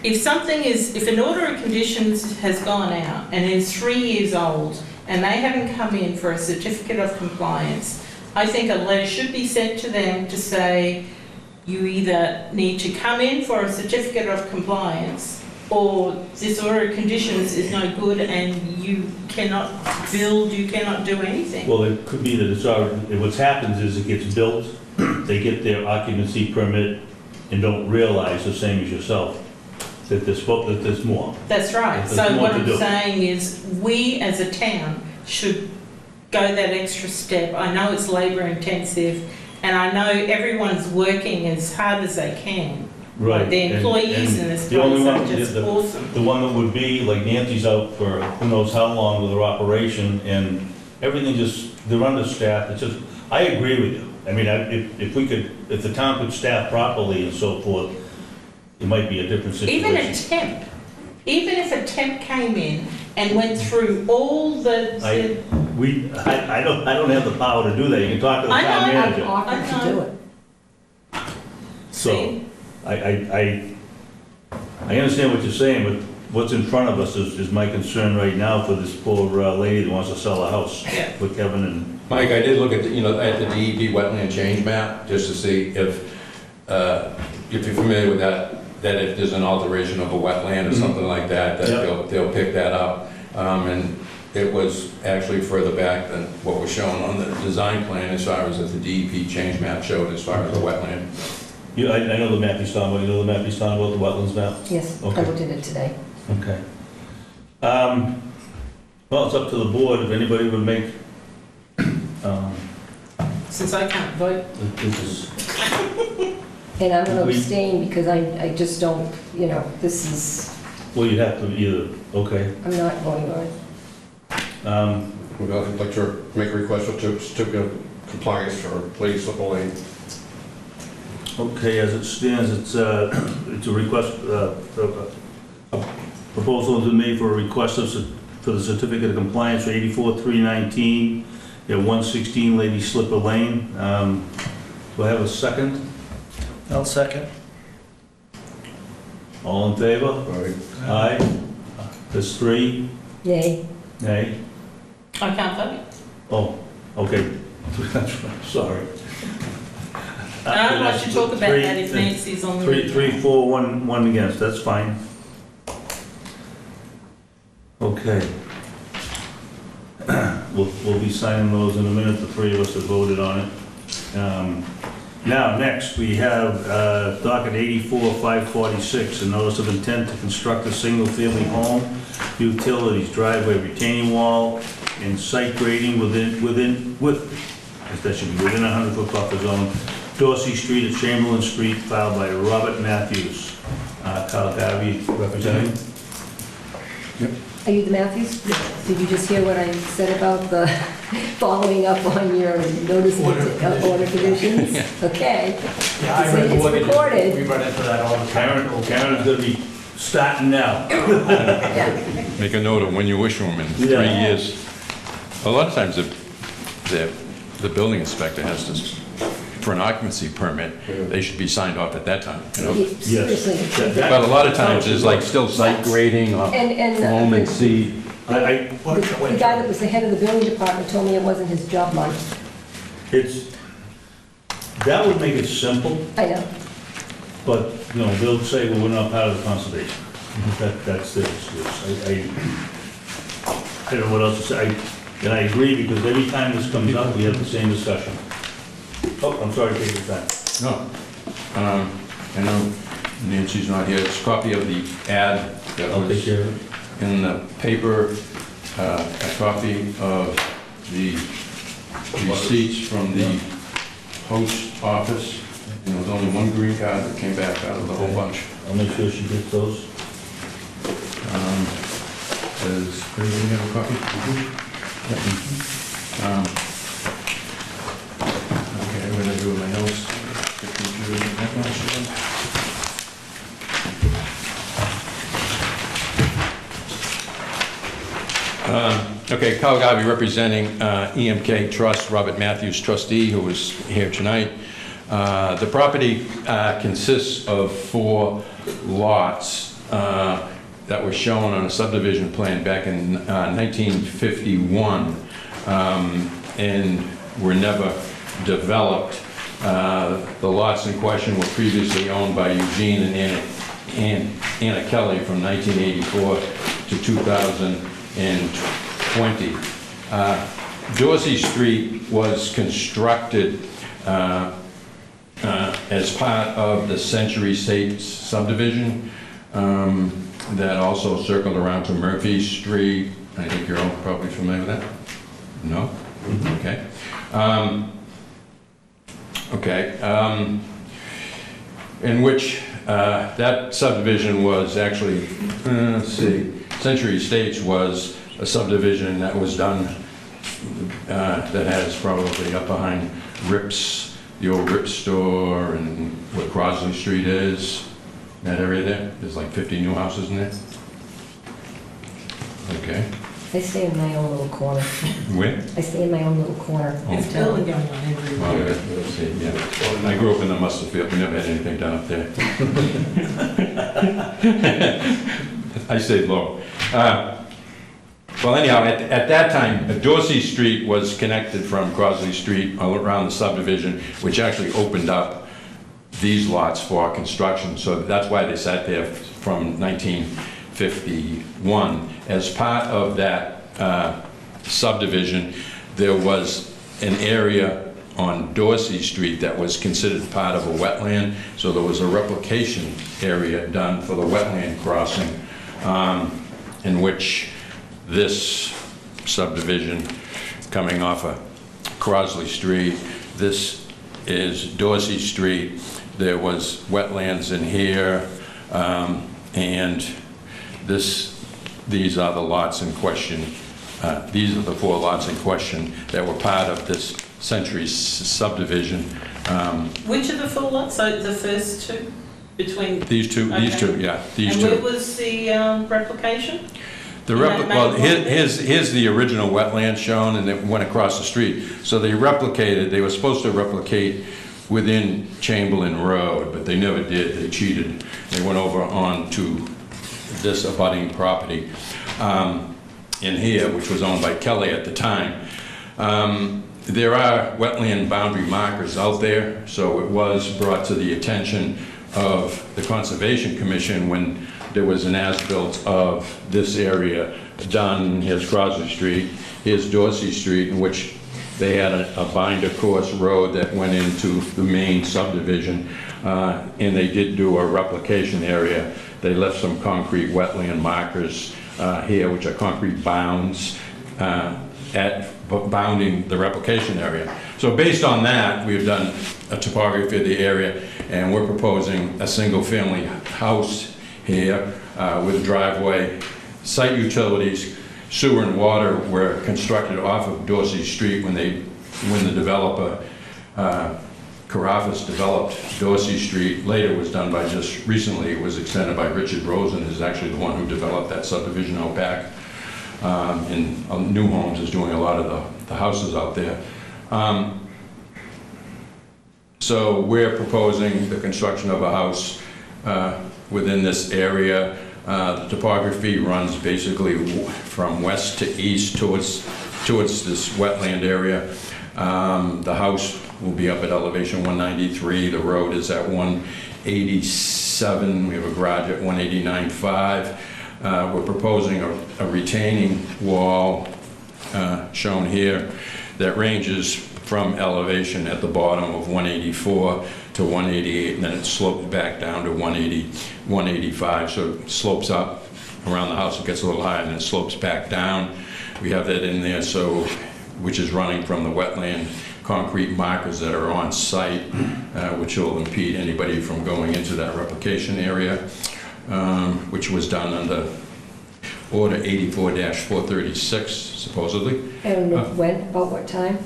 if an order of conditions has gone out and is 3 years old and they haven't come in for a certificate of compliance, I think a letter should be sent to them to say, you either need to come in for a certificate of compliance, or this order of conditions is no good and you cannot build, you cannot do anything. Well, it could be that it's already, what happens is it gets built, they get their occupancy permit and don't realize, the same as yourself, that there's more. That's right. There's So more what to I'm do. saying is, we as a town should go that extra step. I know it's labour intensive, and I know everyone's working as hard as they can. Right. The and- employees and in this the only place one- are just the- awesome. The one that would be, like Nancy's out for who knows how long with her operation, and everything just, they're understaffed, it's just, I agree with you. I mean, if the town could staff properly and so forth, it might be a different situation. Even if a temp came in and went through all the, I don't have the power to do that, you can talk to the I town know. manager. I've offered to do it. So, See? I understand what you're saying, but what's in front of us is my concern right now for this poor lady that wants to sell a house Yeah. with Kevin and, Mike, I did look at, at the DEP wetland change map, just to see if you're familiar with that if there's an alteration of a wetland or something like that, that Yep. they'll pick that up. And it was actually further back than what was shown on the design plan as far as that the DEP change map showed as far as the wetland. I know the map he's talking about, you know the map he's talking about, the wetlands map? Yes, I Okay. looked at it today. Okay. Well, it's up to the board, if anybody would make, since I can't vote, this is, And I'm going to We- abstain because I just don't, this is, well, you'd have to either, okay. I'm not voting on it. Would I like to make a request for certificate of compliance for Lady Slipper Lane? Okay, as it stands, it's a request, a proposal has been made for a request for the certificate of compliance for 84-319 at 116 Lady Slipper Lane. Do I have a second? I'll second. All in favor? All right. Aye. There's 3, Yay. nay? I can't vote. Oh, okay. Sorry. And I don't want to talk about that if Three- Nancy's on the. 3, 4, 1 against, that's fine. Okay. We'll be signing those in a minute, the 3 of us have voted on it. Now, next, we have docket 84-546, a notice of intent to construct a single-family home, utilities, driveway, retaining wall, and site grading that should be within a 100-foot buffer zone, Dorsey Street at Chamberlain Street, filed by Robert Matthews. Kyle Garvey representing. Are you the Matthews? Did you just hear what I said about the following up on your notice of order conditions? Okay. Yeah, I It's read the order. recorded. We run into that all the time. Karen's gonna be starting now. Yeah. Make a note of when you issue them in 3 Yeah. years. A lot of times, the building inspector has to, for an occupancy permit, they should be signed off at that time, Seriously. That- But a lot of times, there's like still site grading or And foam and seed. The guy that was the head of the building department told me it wasn't his job, Mike. That would make it simple, I know. but, they'll say, well, we're not part of the conservation. That's their excuse. I don't know what else to say. And I agree, because every time this comes up, we have the same discussion. Oh, I'm sorry to take your time. No. I know Nancy's not here. It's a copy of the ad that I'll take was care of it. in the paper, a copy of the receipts from the post office. And there was only one green card that came back out of the whole bunch. I'll make sure she gets those. Does everybody have a copy? Okay, what did I do with my notes? Okay, Kyle Garvey representing EMK Trust, Robert Matthews trustee, who is here tonight. The property consists of 4 lots that were shown on a subdivision plan back in 1951 and were never developed. The lots in question were previously owned by Eugene and Anna Kelly from 1984 to 2020. Dorsey Street was constructed as part of the Century Estates subdivision that also circled around to Murphy Street. I think you're all probably familiar with that? No? Okay. In which that subdivision was actually, let's see, Century Estates was a subdivision that was done that has probably up behind Rips, the old Rips store, and what Crosley Street is, that area there. There's like 50 new houses in there. Okay. I stay in my own little corner. Where? I stay in my own little corner. There's building going on everywhere. Well, let's see, yeah. I grew up in the mustard field. We never had anything done up there. I stayed low. Well, anyhow, at that time, Dorsey Street was connected from Crosley Street all around the subdivision, which actually opened up these lots for construction. So that's why they sat there from 1951. As part of that subdivision, there was an area on Dorsey Street that was considered part of a wetland. So there was a replication area done for the wetland crossing, in which this subdivision coming off of Crosley Street, this is Dorsey Street. There was wetlands in here, and these are the lots in question. These are the 4 lots in question that were part of this Century subdivision. Which of the 4 lots? So the first 2? Between? These two, yeah, these and two. where was the replication? Well, here's the original wetland shown, and it went across the street. So they replicated, they were supposed to replicate within Chamberlain Road, but they never did. They cheated. They went over onto this abutting property in here, which was owned by Kelly at the time. There are wetland boundary markers out there, so it was brought to the attention of the Conservation Commission when there was an as-built of this area done. Here's Crosley Street, here's Dorsey Street, in which they had a binder course road that went into the main subdivision, and they did do a replication area. They left some concrete wetland markers here, which are concrete bounds bounding the replication area. So based on that, we've done a topography of the area, and we're proposing a single-family house here with a driveway. Site utilities, sewer and water were constructed off of Dorsey Street when the developer, Carafas, developed Dorsey Street. Later was done by just recently, it was extended by Richard Rosen, who's actually the one who developed that subdivision out back. And New Homes is doing a lot of the houses out there. So we're proposing the construction of a house within this area. The topography runs basically from west to east towards this wetland area. The house will be up at elevation 193. The road is at 187. We have a garage at 189.5. We're proposing a retaining wall shown here that ranges from elevation at the bottom of 184 to 188, and then it slopes back down to 185. So it slopes up around the house, it gets a little higher, and then it slopes back down. We have that in there, which is running from the wetland concrete markers that are on site, which will impede anybody from going into that replication area, which was done under Order 84-436, supposedly. And when, about what time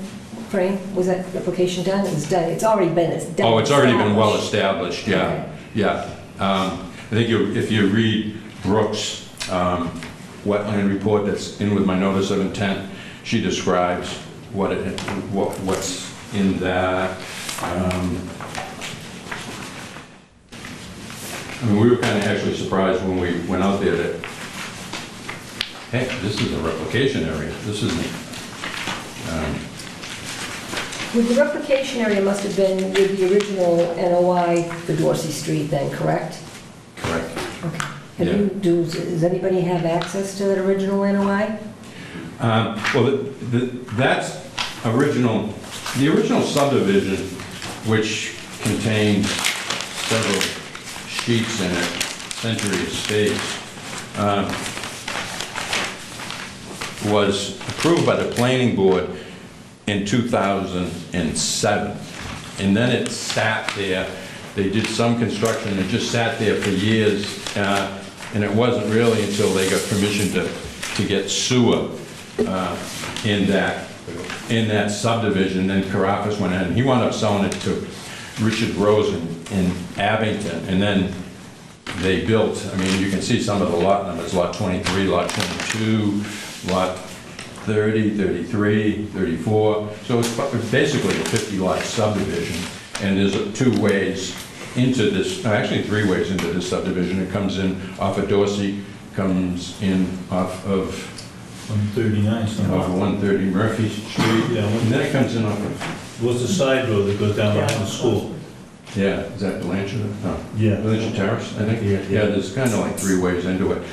frame was that application done? It was done, it's already been, it's done. Oh, it's already been well established. established, yeah, yeah. I think if you read Brooks' wetland report that's in with my notice of intent, she describes what's in that. I mean, we were kind of actually surprised when we went out there that, heck, this is a replication area. This isn't. With the replication area must have been with the original NOI for Dorsey Street then, correct? Correct. Okay. Yeah. Does anybody have access to that original NOI? Well, that's original. The original subdivision, which contained several sheets in it, Century Estates, was approved by the planning board in 2007. And then it sat there. They did some construction. It just sat there for years. And it wasn't really until they got permission to get sewer in that subdivision. Then Carafas went in. He wound up selling it to Richard Rosen in Abington. And then they built, I mean, you can see some of the lot numbers, lot 23, lot 22, lot 30, 33, 34. So it's basically a 50-lot subdivision. And there's two ways into this, actually 3 ways into this subdivision. It comes in off of Dorsey, comes in off of 139, something. off of 130 Murphy Street, Yeah, and then it comes in off of, what's the side road that goes down behind the school? yeah, is that Blanchard? No. Yeah. Blanchard Terrace, I think? Yeah. Yeah, there's kind of like 3 ways into it.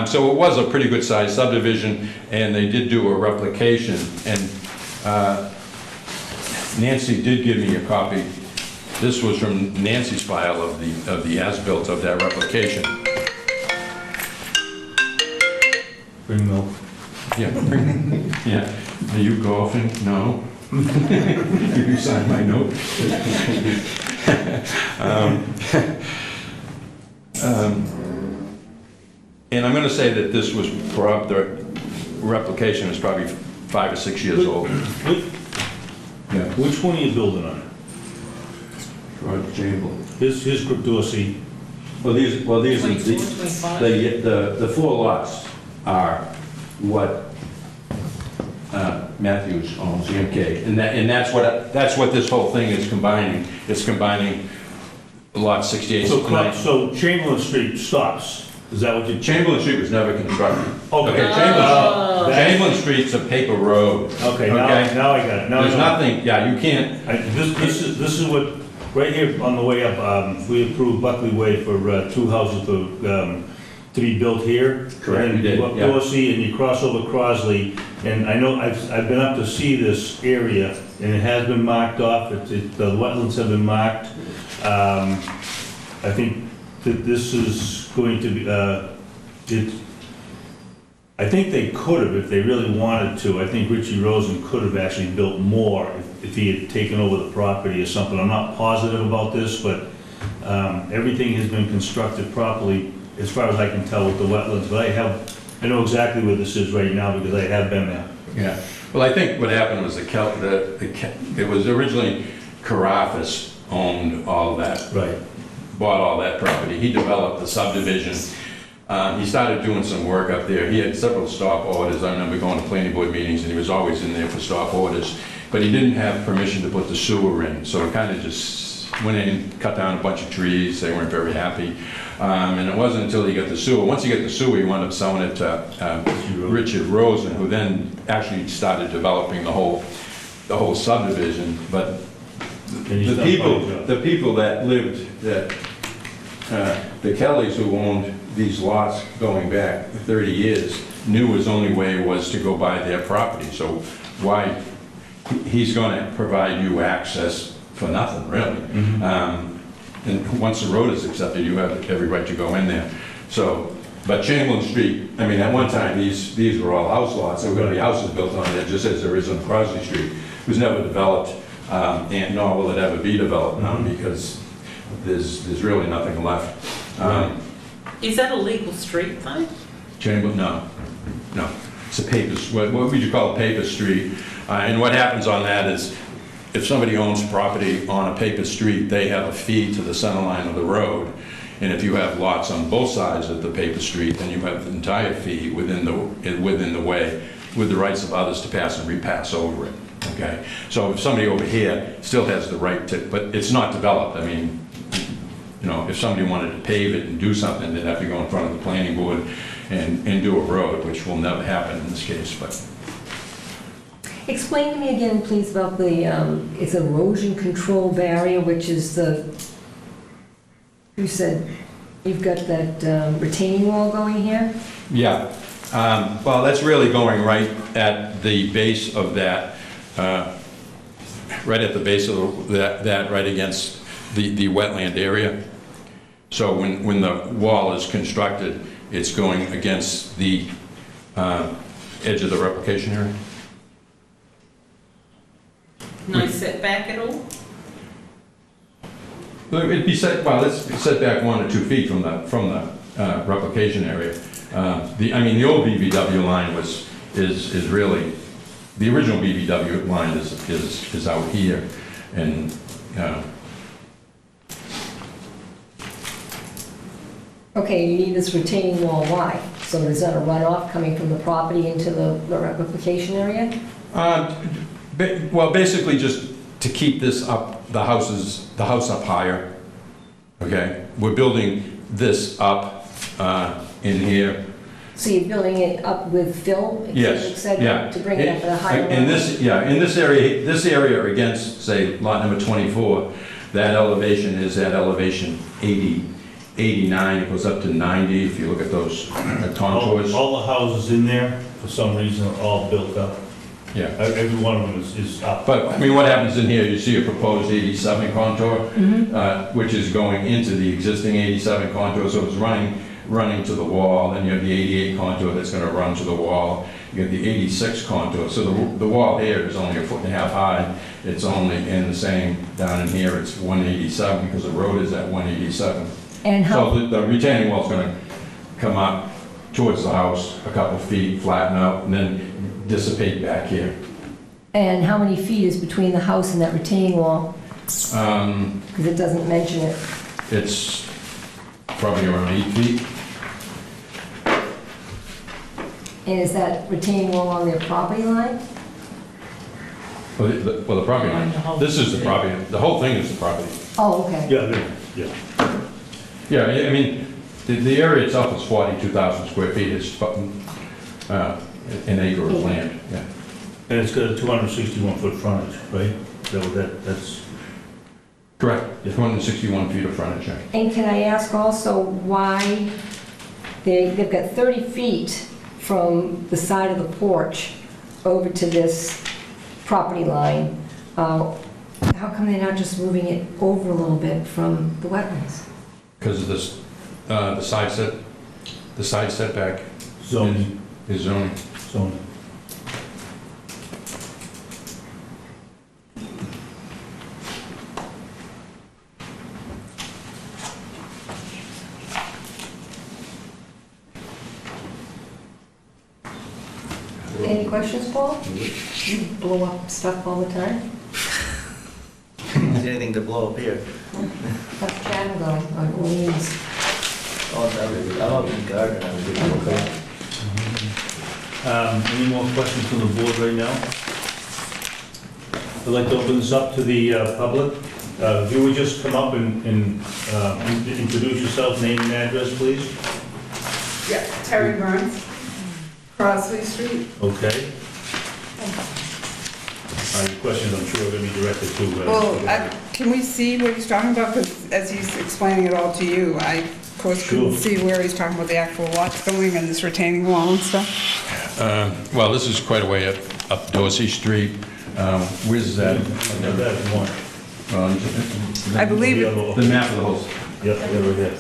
So it was a pretty good sized subdivision, and they did do a replication, and Nancy did give me a copy. This was from Nancy's file of the as-built of that replication. Bring milk. Yeah. Yeah. Are you golfing? No. You signed my note. And I'm going to say that this was, the replication is probably 5 or 6 years old. Yeah. Which one are you building on? George Jamble. His Dorsey. Well, these are 24, 25. the 4 lots are what Matthews owns, the MK, and that's what this whole thing is combining. It's combining lot 68. So Chamberlain Street stops. Is that what you? Chamberlain Street was never constructed. Okay. Chamberlain Street's a paper road. Okay, now I got it. Now I There's know. nothing, yeah, you can't, This is what, right here on the way up, we approved Buckley Way for 2 houses to be built here. Correct, And you did, go up yeah. Dorsey and you cross over Crosley, and I know I've been up to see this area, and it has been marked off, the wetlands have been marked. I think that this is going to be, I think they could have, if they really wanted to. I think Richie Rosen could have actually built more if he had taken over the property or something. I'm not positive about this, but everything has been constructed properly as far as I can tell with the wetlands. But I know exactly where this is right now because I have been there. yeah. Well, I think what happened was it was originally Carafas owned all that. Right. Bought all that property. He developed the subdivision. He started doing some work up there. He had several stop orders. I remember going to planning board meetings, and he was always in there for stop orders. But he didn't have permission to put the sewer in, so it kind of just went in and cut down a bunch of trees. They weren't very happy. And it wasn't until he got the sewer. Once he got the sewer, he wound up selling it to Richard Rosen, who then actually started developing the whole subdivision. But the people that lived, the Kellys who owned these lots going back 30 years, knew his only way was to go by their property. So why, he's gonna provide you access for nothing, really. And once the road is accepted, you have every right to go in there. So, but Chamberlain Street, I mean, at one time, these were all house lots. There were gonna be houses built on there, just as there is on Crosley Street. It was never developed, and nor will it ever be developed now, because there's really nothing left. Is that a legal street though? Chamberlain, no. It's a paper, what would you call a paper street? And what happens on that is, if somebody owns property on a paper street, they have a fee to the center line of the road. And if you have lots on both sides of the paper street, then you have the entire fee within the way, with the rights of others to pass and repass over it, okay? So if somebody over here still has the right to, but it's not developed, I mean, you know, if somebody wanted to pave it and do something, they'd have to go in front of the planning board and do a road, which will never happen in this case, but. Explain to me again, please, about the, it's erosion control barrier, which is you said you've got that retaining wall going here? Yeah, well, that's really going right at the base of that, right at the base of that right against the wetland area. So when the wall is constructed, it's going against the edge of the replication area. No setback at all? It'd be set, well, it's set back 1 or 2 feet from the replication area. I mean, the old BBW line is really, the original BBW line is out here, and Okay, you need this retaining wall, why? So there's not a runoff coming from the property into the replication area? well, basically just to keep this up, the house up higher. Okay, we're building this up in here. So you're building it up with fill? Yes, et cetera, yeah. To bring it up at a higher level? In this area against, say, lot number 24, that elevation is at elevation 89, it goes up to 90 if you look at those contours. All the houses in there, for some reason, are all built up. Yeah. Every one of them is up. But, I mean, what happens in here, you see a proposed 87 contour, which is going into the existing 87 contour, so it's running to the wall, then you have the 88 contour that's gonna run to the wall, you have the 86 contour, so the wall here is only 1.5 feet high, it's only in the same, down in here, it's 187, because the road is at 187. And how, So the retaining wall's gonna come up towards the house, a couple feet, flatten out, and then dissipate back here. and how many feet is between the house and that retaining wall? Because it doesn't mention it. It's probably around 8 feet. And is that retaining wall on their property line? Well, the property line, this is the property, the whole thing is the property. Oh, okay. Yeah. Yeah, I mean, the area itself is 42,000 square feet, it's an acre of land, yeah. And it's got a 261-foot frontage, right? That's... Correct, 261 feet of frontage, yeah. And can I ask also why they've got 30 feet from the side of the porch over to this property line? How come they're not just moving it over a little bit from the wetlands? Because of this, the side setback Zoning. is zoning. Zoning. Any questions, Paul? You blow up stuff all the time? Is there anything to blow up here? How's Chad going on Orleans? Oh, I'm up in the garden, I was doing okay. Any more questions from the board right now? I'd like to open this up to the public. If you would just come up and introduce yourself, name and address, please? Yeah, Terry Burns, Crossley Street. Okay. Questions I'm sure are going to be directed to... Well, can we see what he's talking about? Because as he's explaining it all to you, I, of course, couldn't Sure. see where he's talking about the actual lots going and this retaining wall and stuff. Well, this is quite a way up Dorsey Street. Where's that? That's one. I believe, The map of the whole, Yep, right there.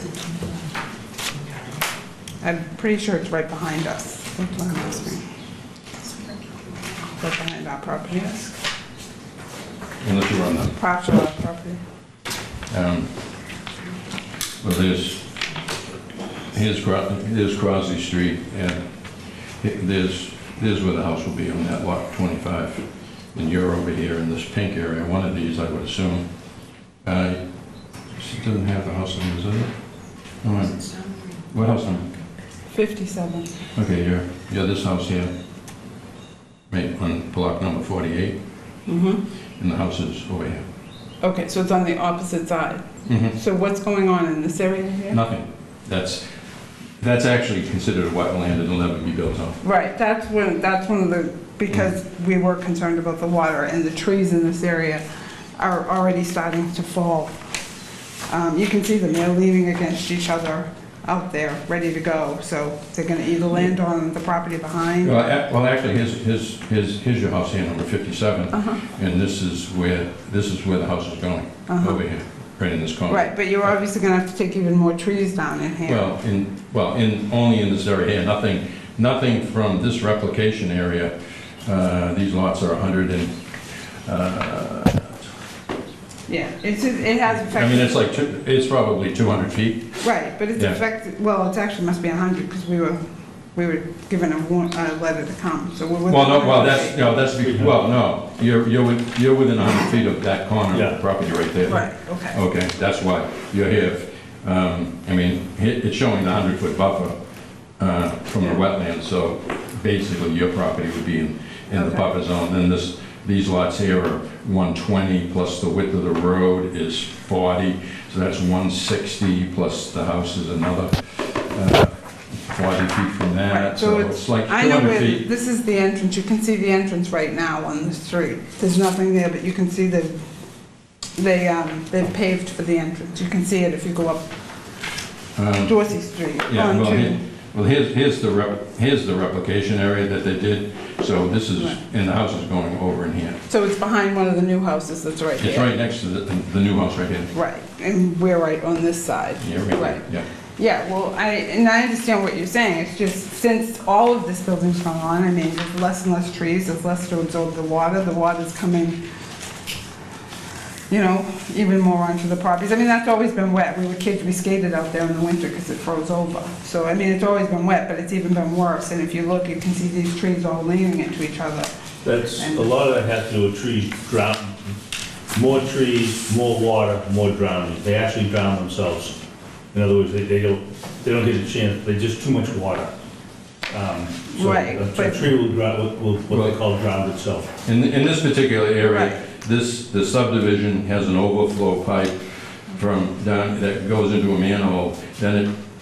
I'm pretty sure it's right behind us. That's what I'm asking. Right behind our property. unless you're on the, Partial our property. well, here's Crossley Street, and there's where the house will be on that lot 25. And you're over here in this pink area, one of these, I would assume. It doesn't have the house numbers, does it? All right. What house number? 57. Okay, you're this house here, right on block number 48, Mm-hmm. and the house is over here. Okay, so it's on the opposite side. Mm-hmm. So what's going on in this area here? Nothing. That's actually considered a wetland, it'll never be built on. Right, that's one of the, because we were concerned about the water, and the trees in this area are already starting to fall. You can see them, they're leaning against each other out there, ready to go, so they're gonna either land on the property behind. Well, actually, here's your house here, number 57, and this is where the house is going, over here, right in this corner. Right, but you're obviously gonna have to take even more trees down in here. Only in this area here, nothing from this replication area. These lots are 100 and, Yeah, it has affected. I mean, it's probably 200 feet. Right, but it's Yeah. affected, well, it actually must be 100, because we were given a letter to come, so we're within. Well, no, 100 feet. no, you're within 100 feet of that corner of Yeah. the property right there. Right, okay. Okay, that's why you're here. I mean, it's showing the 100-foot buffer from the Yeah. wetland, so basically your property would be in the Okay. buffer zone. Then these lots here are 120, plus the width of the road is 40, so that's 160, plus the house is another 40 feet from that, Right, so it's like I know 200 where, feet. this is the entrance, you can see the entrance right now on the street. There's nothing there, but you can see that they've paved for the entrance. You can see it if you go up Dorsey Street. Yeah, onto- here's the replication area that they did, so this is, Right. and the house is going over in here. So it's behind one of the new houses that's right there. It's right next to the new house right here. Right, and we're right on this side. Yeah, right Right. there, yeah. Yeah, well, I understand what you're saying, it's just, since all of this building's gone on, I mean, there's less and less trees, there's less to absorb the water's coming, even more onto the properties. I mean, that's always been wet, we were kids, we skated out there in the winter because it froze over. So, I mean, it's always been wet, but it's even been worse, and if you look, you can see these trees all leaning into each other. That's, a lot of that has to do with trees drowning. More trees, more water, more drowning. They actually drown themselves. In other words, they don't get a chance, they're just too much water. So Right, a but- tree will drown, what they call drown itself. In this particular area, Right. the subdivision has an overflow pipe from down, that goes into a manhole, then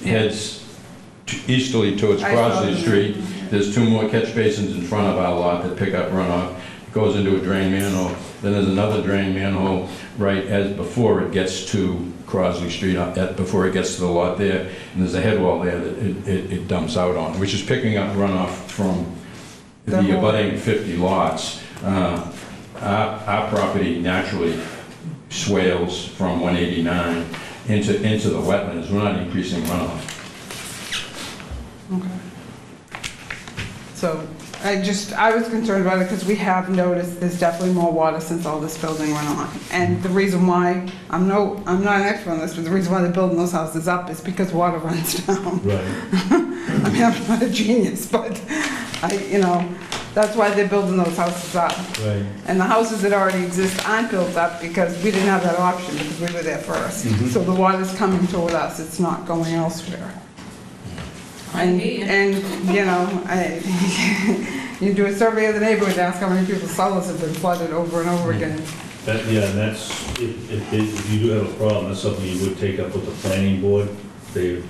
it heads easterly towards I saw Crossley that. Street. There's 2 more catch basins in front of our lot that pick up runoff. It goes into a drain manhole. Then there's another drain manhole right as before it gets to Crossley Street, before it gets to the lot there. And there's a head wall there that it dumps out on, which is picking up runoff from The the whole- abutting 50 lots. Our property naturally swales from 189 into the wetlands. We're not increasing runoff. Okay. So, I was concerned about it because we have noticed there's definitely more water since all this building went on. And the reason why, I'm not an expert on this, but the reason why they're building those houses up is because water runs down. Right. I mean, I'm not a genius, but that's why they're building those houses up. Right. And the houses that already exist aren't built up because we didn't have that option because we were there first. Mhm. So the water's coming toward us, it's not going elsewhere. And, you do a survey of the neighborhood, ask how many people's cellars have been flooded over and over again. Yeah, and that's, if you do have a problem, that's something you would take up with the planning board. They're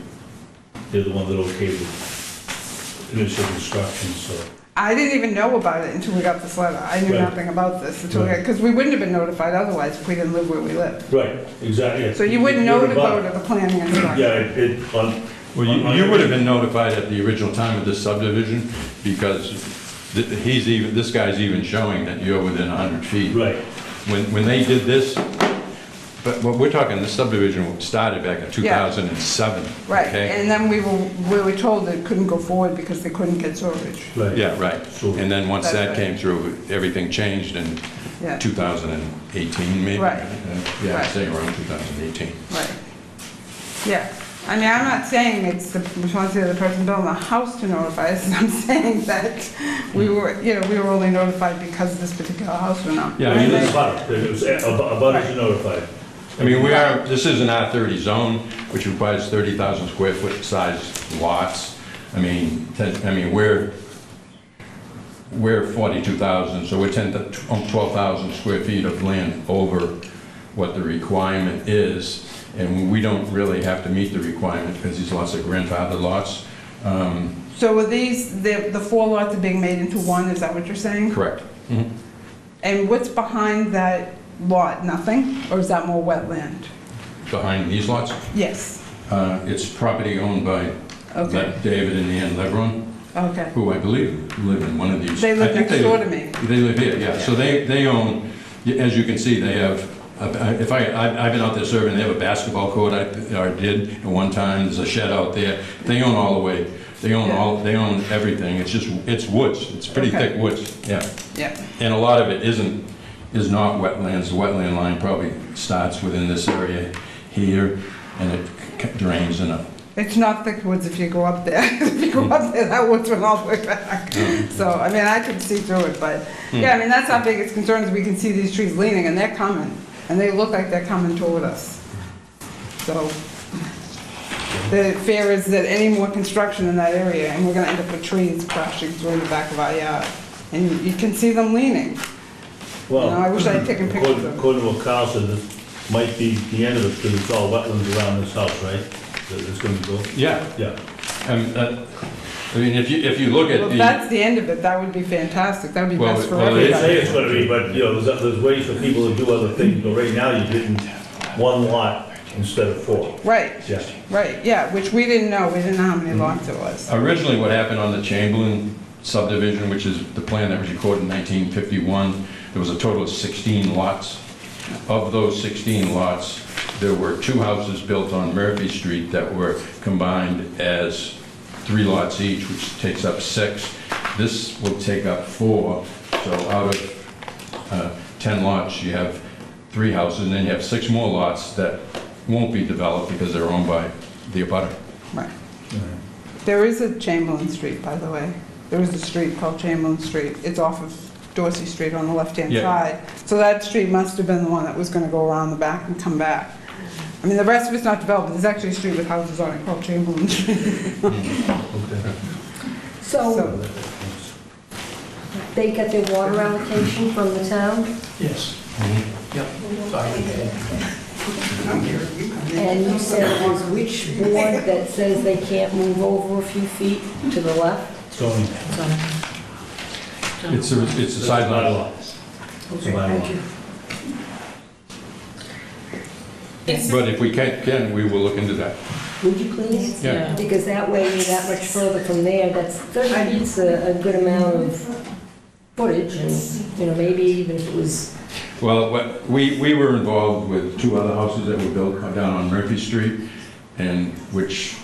the ones that okayed the initial construction, so. I didn't even know about it until we got this letter. I knew Right. nothing about this until, Right. because we wouldn't have been notified otherwise if we didn't live where we live. Right, exactly. So you wouldn't know You're to go above. to the planning and stuff. Yeah, on. Well, you would have been notified at the original time of this subdivision, because this guy's even showing that you're within 100 feet. Right, When they did this, but what we're talking, the subdivision started back in 2007. Right, okay? and then we were told it couldn't go forward because they couldn't get storage. right. Yeah, right. So- And then once That's that right. came through, everything changed in Yeah. 2018, maybe? Right. Yeah, I'd Right. say around 2018. Right. Yeah. I mean, I'm not saying it's the responsibility of the person building the house to notify us. I'm saying that we were, we were only notified because of this particular house or not. Yeah, I I mean, mean, this- it's about, it was, about us notified. I mean, this is an R30 zone, which requires 30,000 square foot size lots. I mean, we're 42,000, so we're 12,000 square feet of land over what the requirement is. And we don't really have to meet the requirement because these lots are grandfathered lots. So are these, the 4 lots are being made into one, is that what you're saying? Correct. Mhm. And what's behind that lot? Nothing? Or is that more wetland? Behind these lots, Yes. it's property owned by Okay. David and Ann Lebron, Okay. who I believe live in one of these. They live I think next door to me. They live here, yeah. So they own, as you can see, they have, I've been out there serving, they have a basketball court, or did at one time, there's a shed out there. They own all the way, they own everything. It's woods, it's pretty Okay. thick woods, yeah. Yeah. And a lot of it is not wetlands. The wetland line probably starts within this area here, and it drains in a. It's not thick woods if you go up there. If you go up there, that woods went all the way back. So, I mean, I could see through it, but, yeah, I mean, that's our biggest concern is we can see these trees leaning, and they're coming, and they look like they're coming toward us. So, the fear is that any more construction in that area, and we're gonna end up with trees crashing through the back of our yard. And you can see them leaning. Well, I wish I had taken pictures of it. According to what Carl said, this might be the end of it, because it's all wetlands around this house, right? That it's gonna go? Yeah. Yeah. I mean, if you look at Well, if the. that's the end of it, that would be fantastic. That would be Well, best for well, They everybody. say it's gonna be, but, there's ways for people to do other things, but right now you're getting one lot instead of 4. Right, Yeah. right, yeah, which we didn't know. We didn't know how many lots it was. Originally, what happened on the Chamberlain subdivision, which is the plan that was recorded in 1951, there was a total of 16 lots. Of those 16 lots, there were 2 houses built on Murphy Street that were combined as 3 lots each, which takes up 6. This will take up 4, so out of 10 lots, you have 3 houses, and then you have 6 more lots that won't be developed because they're owned by the abutter. Right. There is a Chamberlain Street, by the way. There is a street called Chamberlain Street. It's off of Dorsey Street on the left-hand Yeah. side. So that street must have been the one that was gonna go around the back and come back. I mean, the rest of it's not developed, but there's actually a street with houses on it called Chamberlain Street. So they get their water allocation from the town, Yes. Yep. Sorry, okay. and you said it was which board that says they can't move over a few feet to the left? Zoning. It's a sideline lot. It's a bylaw. But if we can, we will look into that. Would you please? Yeah. Because that way you're that much further from there, that's 30 feet's a good amount of footage, and, maybe even if it was, Well, we were involved with 2 other houses that were built down on Murphy Street, and which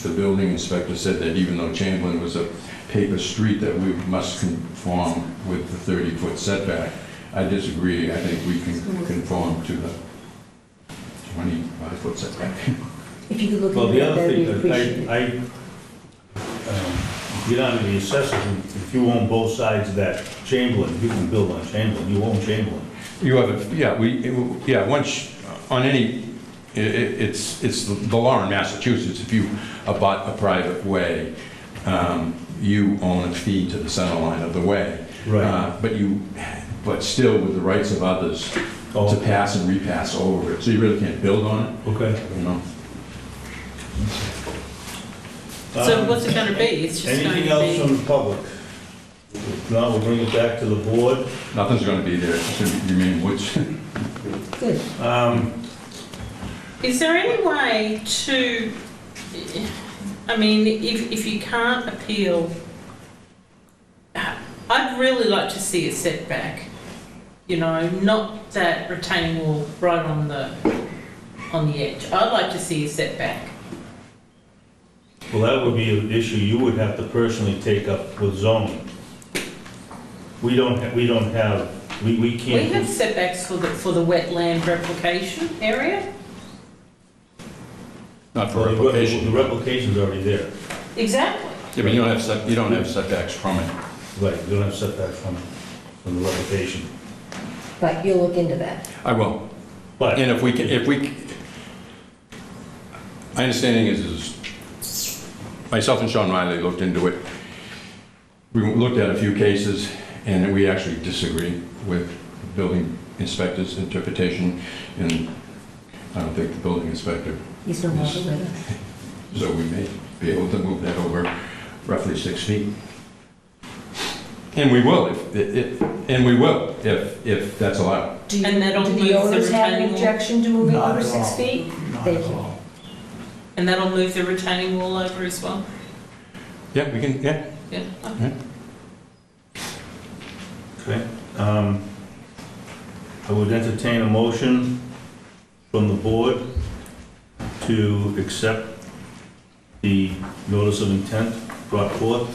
the building inspector said that even though Chamberlain was a paper street, that we must conform with the 30-foot setback. I disagree. I think we can conform to the 25-foot setback. if you could look Well, at the that, other that'd be thing, appreciated. get on to the assessors, and if you own both sides of that Chamberlain, you can build on Chamberlain, you own Chamberlain. You have once, on any, it's the law in Massachusetts, if you abut a private way, you own a fee to the center line of the way. Right. But still with the rights of others. Oh. to pass and repass over it, so you really can't build on it, Okay. you know? So what's it gonna be? It's just going Anything to else from be, the public? If not, we'll bring it back to the board. Nothing's gonna be there, it's gonna remain woods. Good. is there any way to, I mean, if you can't appeal, I'd really like to see a setback. You know, not that retaining wall right on the edge. I'd like to see a setback. Well, that would be an issue you would have to personally take up with zoning. We can't. We have setbacks for the wetland replication area. Not for Well, replication. The replication's already there. Exactly. Yeah, but you don't have setbacks from it. Right, you don't have setbacks from the replication. But you'll look into that. I will. But, And my understanding is myself and Sean Riley looked into it. We looked at a few cases, and we actually disagree with the building inspector's interpretation, and I don't think the building inspector, He's no longer with us. so we may be able to move that over roughly 6 feet. And we will, if that's allowed. Do you- And that'll do move the the owners have an retaining wall? objection to moving Not over at 6 all. feet? Not Thank at you. all. And that'll move the retaining wall over as well? Yeah, we can, yeah. Yeah, okay. okay, I would entertain a motion from the board to accept the notice of intent brought forth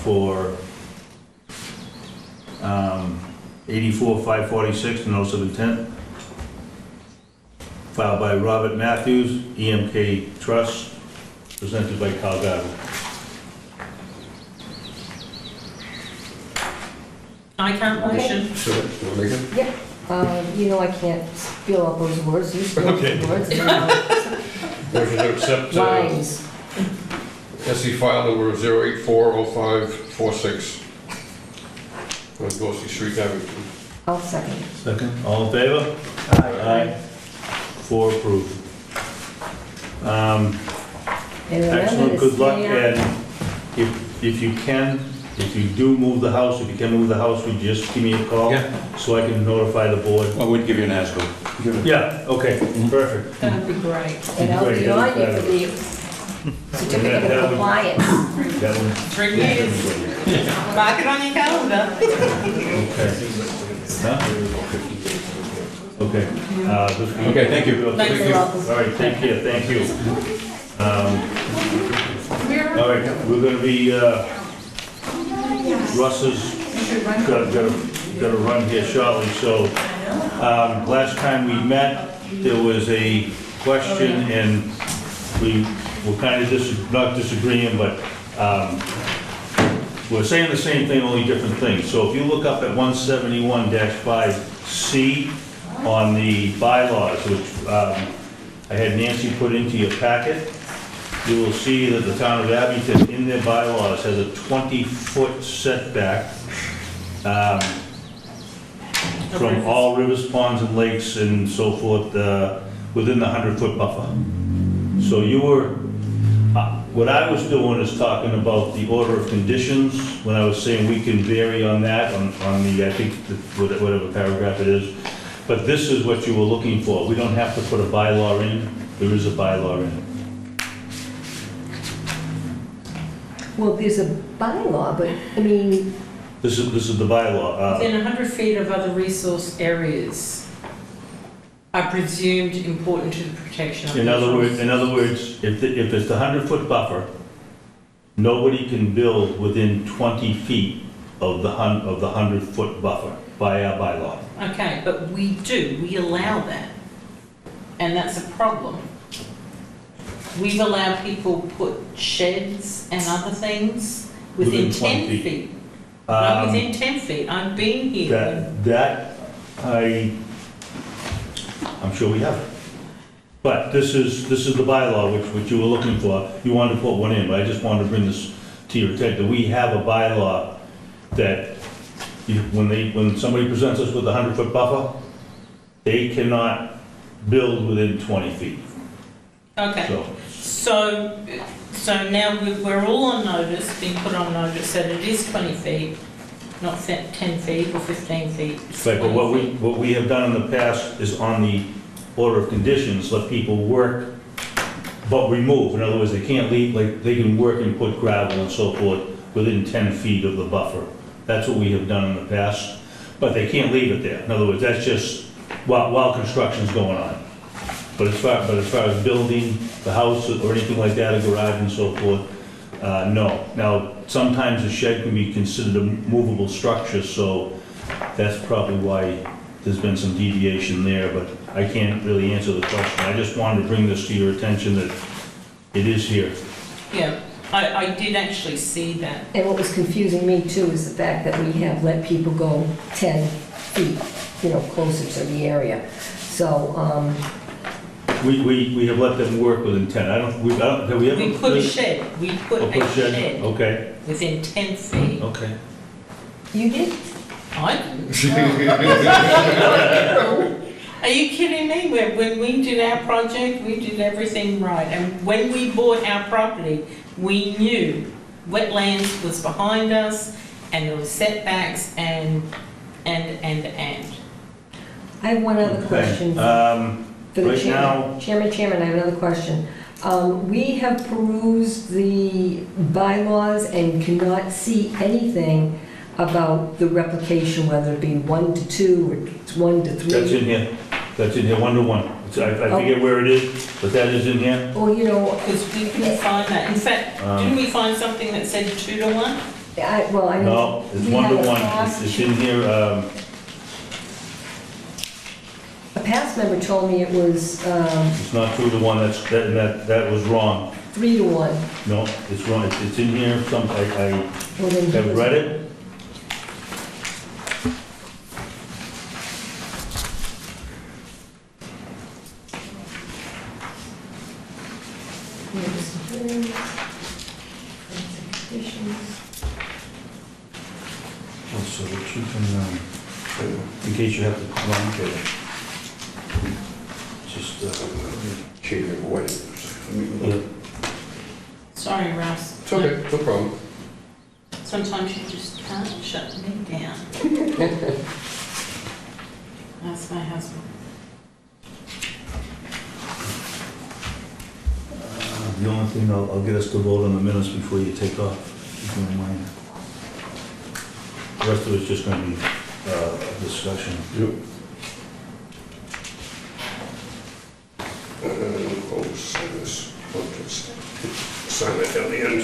for 84-546, the notice of intent, filed by Robert Matthews, EMK Trust, presented by Carl Gavin. I can't motion. Sure, you wanna make it? Yep. You know I can't spill out those words. You spill out Okay. the words. and Motion to accept Lines. SE file number 0840546. On Dorsey Street, Abington. I'll second. Second, all in favor? Aye. 4 approved. And remember Excellent, to good luck, stay out- and if you can, if you do move the house, if you can move the house, would you just give me a call? Yeah. So I can notify the board? I would give you an as-built. Yeah, okay, perfect. That would be great. And I'll Great, be on you that'd for be the certificate that of would- compliance. That one, 3 years. Mark it on your calendar. okay. Huh? Okay. Okay, thank you. Thanks a lot. All right, take care, thank you. All right, we're gonna be, Russ has got to run here shortly, so, last time we met, there was a question, and we were kind of not disagreeing, but, we're saying the same thing, only different things. So if you look up at 171-5C on the bylaws, which, I had Nancy put into your packet, you will see that the town of Abington, in their bylaws, has a 20-foot setback from all rivers, ponds, and lakes and so forth, within the 100-foot buffer. So you were, what I was doing is talking about the order of conditions, when I was saying we can vary on that, on the, I think, whatever paragraph it is. But this is what you were looking for. We don't have to put a bylaw in, there is a bylaw in. Well, there's a bylaw, but, I mean, This is the bylaw. Within 100 feet of other resource areas are presumed important to the protection of. In other resources. words, if it's the 100-foot buffer, nobody can build within 20 feet of the 100-foot buffer by our bylaw. Okay, but we allow that. And that's a problem. We've allowed people put sheds and other things within Within 20 10 feet. feet. Not within 10 feet. I've been here. I'm sure we have. But this is the bylaw which you were looking for. You wanted to put one in, but I just wanted to bring this to your attention. We have a bylaw that when somebody presents us with a 100-foot buffer, they cannot build within 20 feet. Okay, So, so now we're all on notice, being put on notice that it is 20 feet, not 10 feet or 15 feet. It's right, but 20 feet. what we have done in the past is on the order of conditions, let people work, but remove. In other words, they can't leave, like, they can work and put gravel and so forth within 10 feet of the buffer. That's what we have done in the past, but they can't leave it there. In other words, that's just while construction's going on. But as far as building the house or anything like that, a garage and so forth, no. Now, sometimes a shed can be considered a movable structure, so that's probably why there's been some deviation there, but I can't really answer the question. I just wanted to bring this to your attention that it is here. Yeah, I did actually see that. And what was confusing me too is the fact that we have let people go 10 feet, closer to the area. So, We have let them work within 10. Have we ever? We put a shed, Oh, shed, okay, within 10 feet. okay. you did? I didn't. Are you kidding me? When we did our project, we did everything right. And when we bought our property, we knew wetlands was behind us and there was setbacks and. I have one other Okay. question. For the Right chairman. Chairman, I have another question. We have perused the bylaws and cannot see anything about the replication, whether it be 1 to 2 or 1 to 3. That's in here, 1 to 1. I forget where it is, but that is in here. Well, Because we couldn't find that. In fact, didn't we find something that said 2 to 1? I know. No, it's we 1 to have a 1. past- It's in here, A past member told me it was it's not 2 to 1, that was wrong. 3 to 1. No, it's wrong, it's in here, I Well, then he have was- read it. So that you can, in case you have to run, okay. Just, Change it away. yeah. Sorry, Russ. It's okay, no problem. Sometimes you just can't shut me down. That's my husband. The only thing, I'll get us to vote on the minutes before you take off, if you don't mind. The rest of it's just gonna be, a discussion. Yep. Oh, sign this. Oh, just sign that down the end.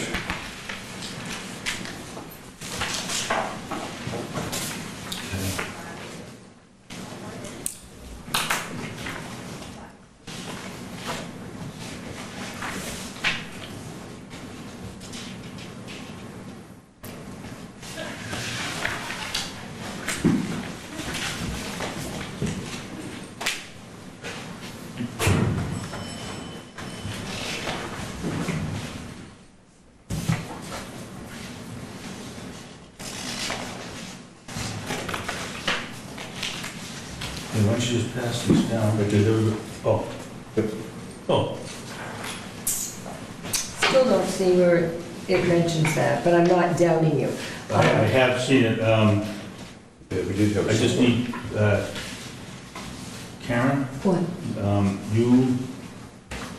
Hey, why don't you just pass these down, because everybody, oh, Still don't see where it mentions that, but I'm not doubting you. I have seen it, Yeah, we did have. I just some- need, Karen, What?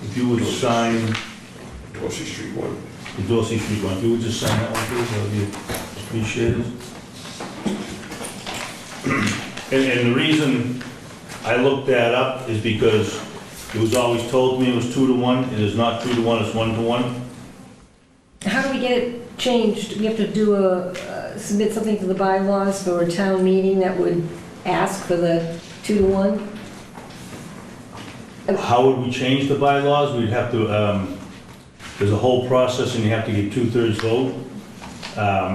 if you would sign Dorsey Street one. the Dorsey Street one, if you would just sign that one, please, that would be appreciated. And the reason I looked that up is because it was always told to me it was 2 to 1. It is not 2 to 1, it's 1 to 1. How do we get it changed? We have to do submit something to the bylaws for a town meeting that would ask for the 2 to 1? How would we change the bylaws? We'd have to, there's a whole process and you have to get 2/3 vote.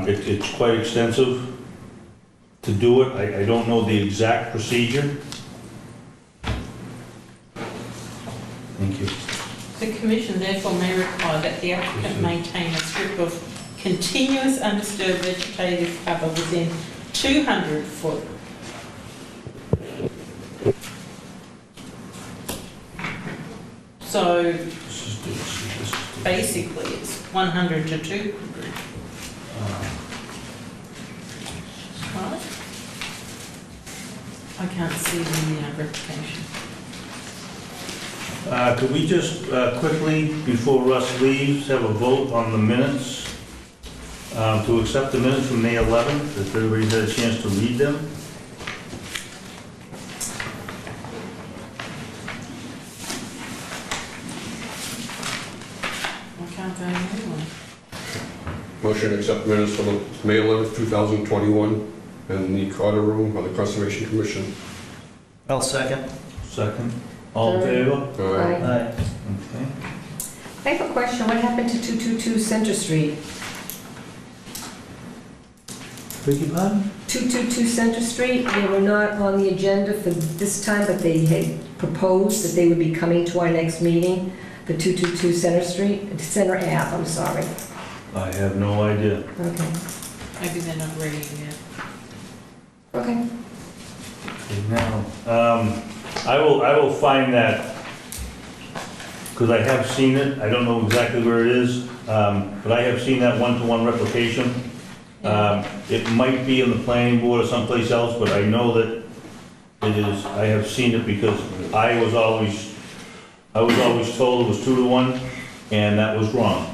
It's quite extensive to do it. I don't know the exact procedure. Thank you. The commission therefore may require that the applicant maintain a strip of continuous undisturbed vegetative cover within 200 foot So This is this. basically, it's 100 to 200. Right? I can't see the replication. Could we just quickly, before Russ leaves, have a vote on the minutes? To accept the minutes from May 11th, if everybody's had a chance to read them? I can't go anywhere. Motion to accept minutes for the May 11th, 2021, in the Cotter room of the Conservation Commission. I'll second. Second. All in favor? Right. Aye. Okay. I have a question. What happened to 222 Center Street? Beg your pardon? 222 Center Street, they were not on the agenda for this time, but they had proposed that they would be coming to our next meeting, the 222 Center Street, Center Ave, I'm sorry. I have no idea. Okay. Maybe they're not ready yet. Okay. Okay, now, I will find that, because I have seen it, I don't know exactly where it is, but I have seen that one-to-one replication. It might be on the planning board or someplace else, but I know that it is, I have seen it because I was always told it was 2-to-1, and that was wrong.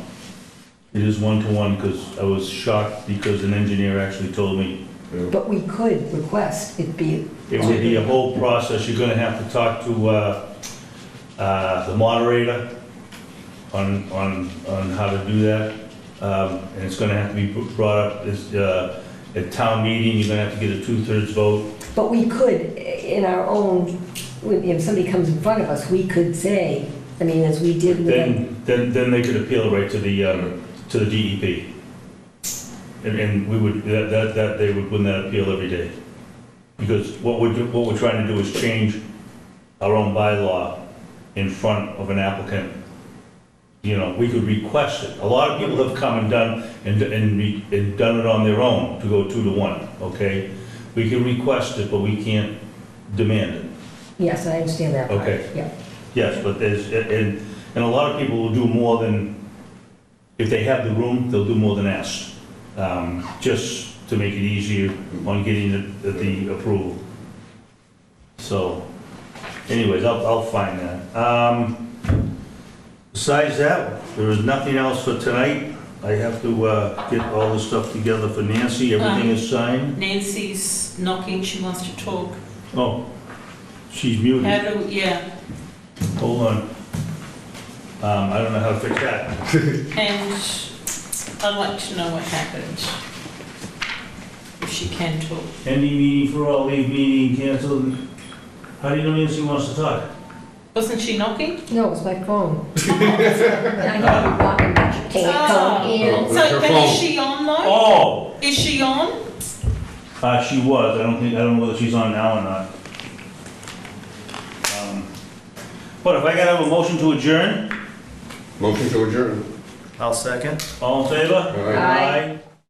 It is 1-to-1, because I was shocked because an engineer actually told me. But we could request it be. It would be a whole process. You're gonna have to talk to the moderator on how to do that. And it's gonna have to be brought up at town meeting. You're gonna have to get a 2/3 vote. But we could, in our own, if somebody comes in front of us, we could say, I mean, as we did with. Then they could appeal right to the DEP. And we would, that they would win that appeal every day. Because what we're trying to do is change our own bylaw in front of an applicant. You know, we could request it. A lot of people have come and done it on their own to go 2-to-1, okay? We can request it, but we can't demand it. Yes, I understand that part. Okay. Yeah. Yes, but and a lot of people will do more than, if they have the room, they'll do more than ask. Just to make it easier on getting the approval. So, anyways, I'll find that. Besides that, there is nothing else for tonight. I have to get all this stuff together for Nancy. Everything is signed. Nancy's knocking, she wants to talk. Oh, she's muted. Yeah, Hold on. I don't know how to fix that. and I'd like to know what happened. If she can talk. Ending meeting for all, leave meeting canceled. How do you know Nancy wants to talk? Wasn't she knocking? No, it was my phone. I know you're walking, but you can't come in. So, but is she on though? Oh! Is she on? She was. I don't know whether she's on now or not. But if I gotta have a motion to adjourn, Motion to adjourn. I'll second. all in favor? Aye. Aye.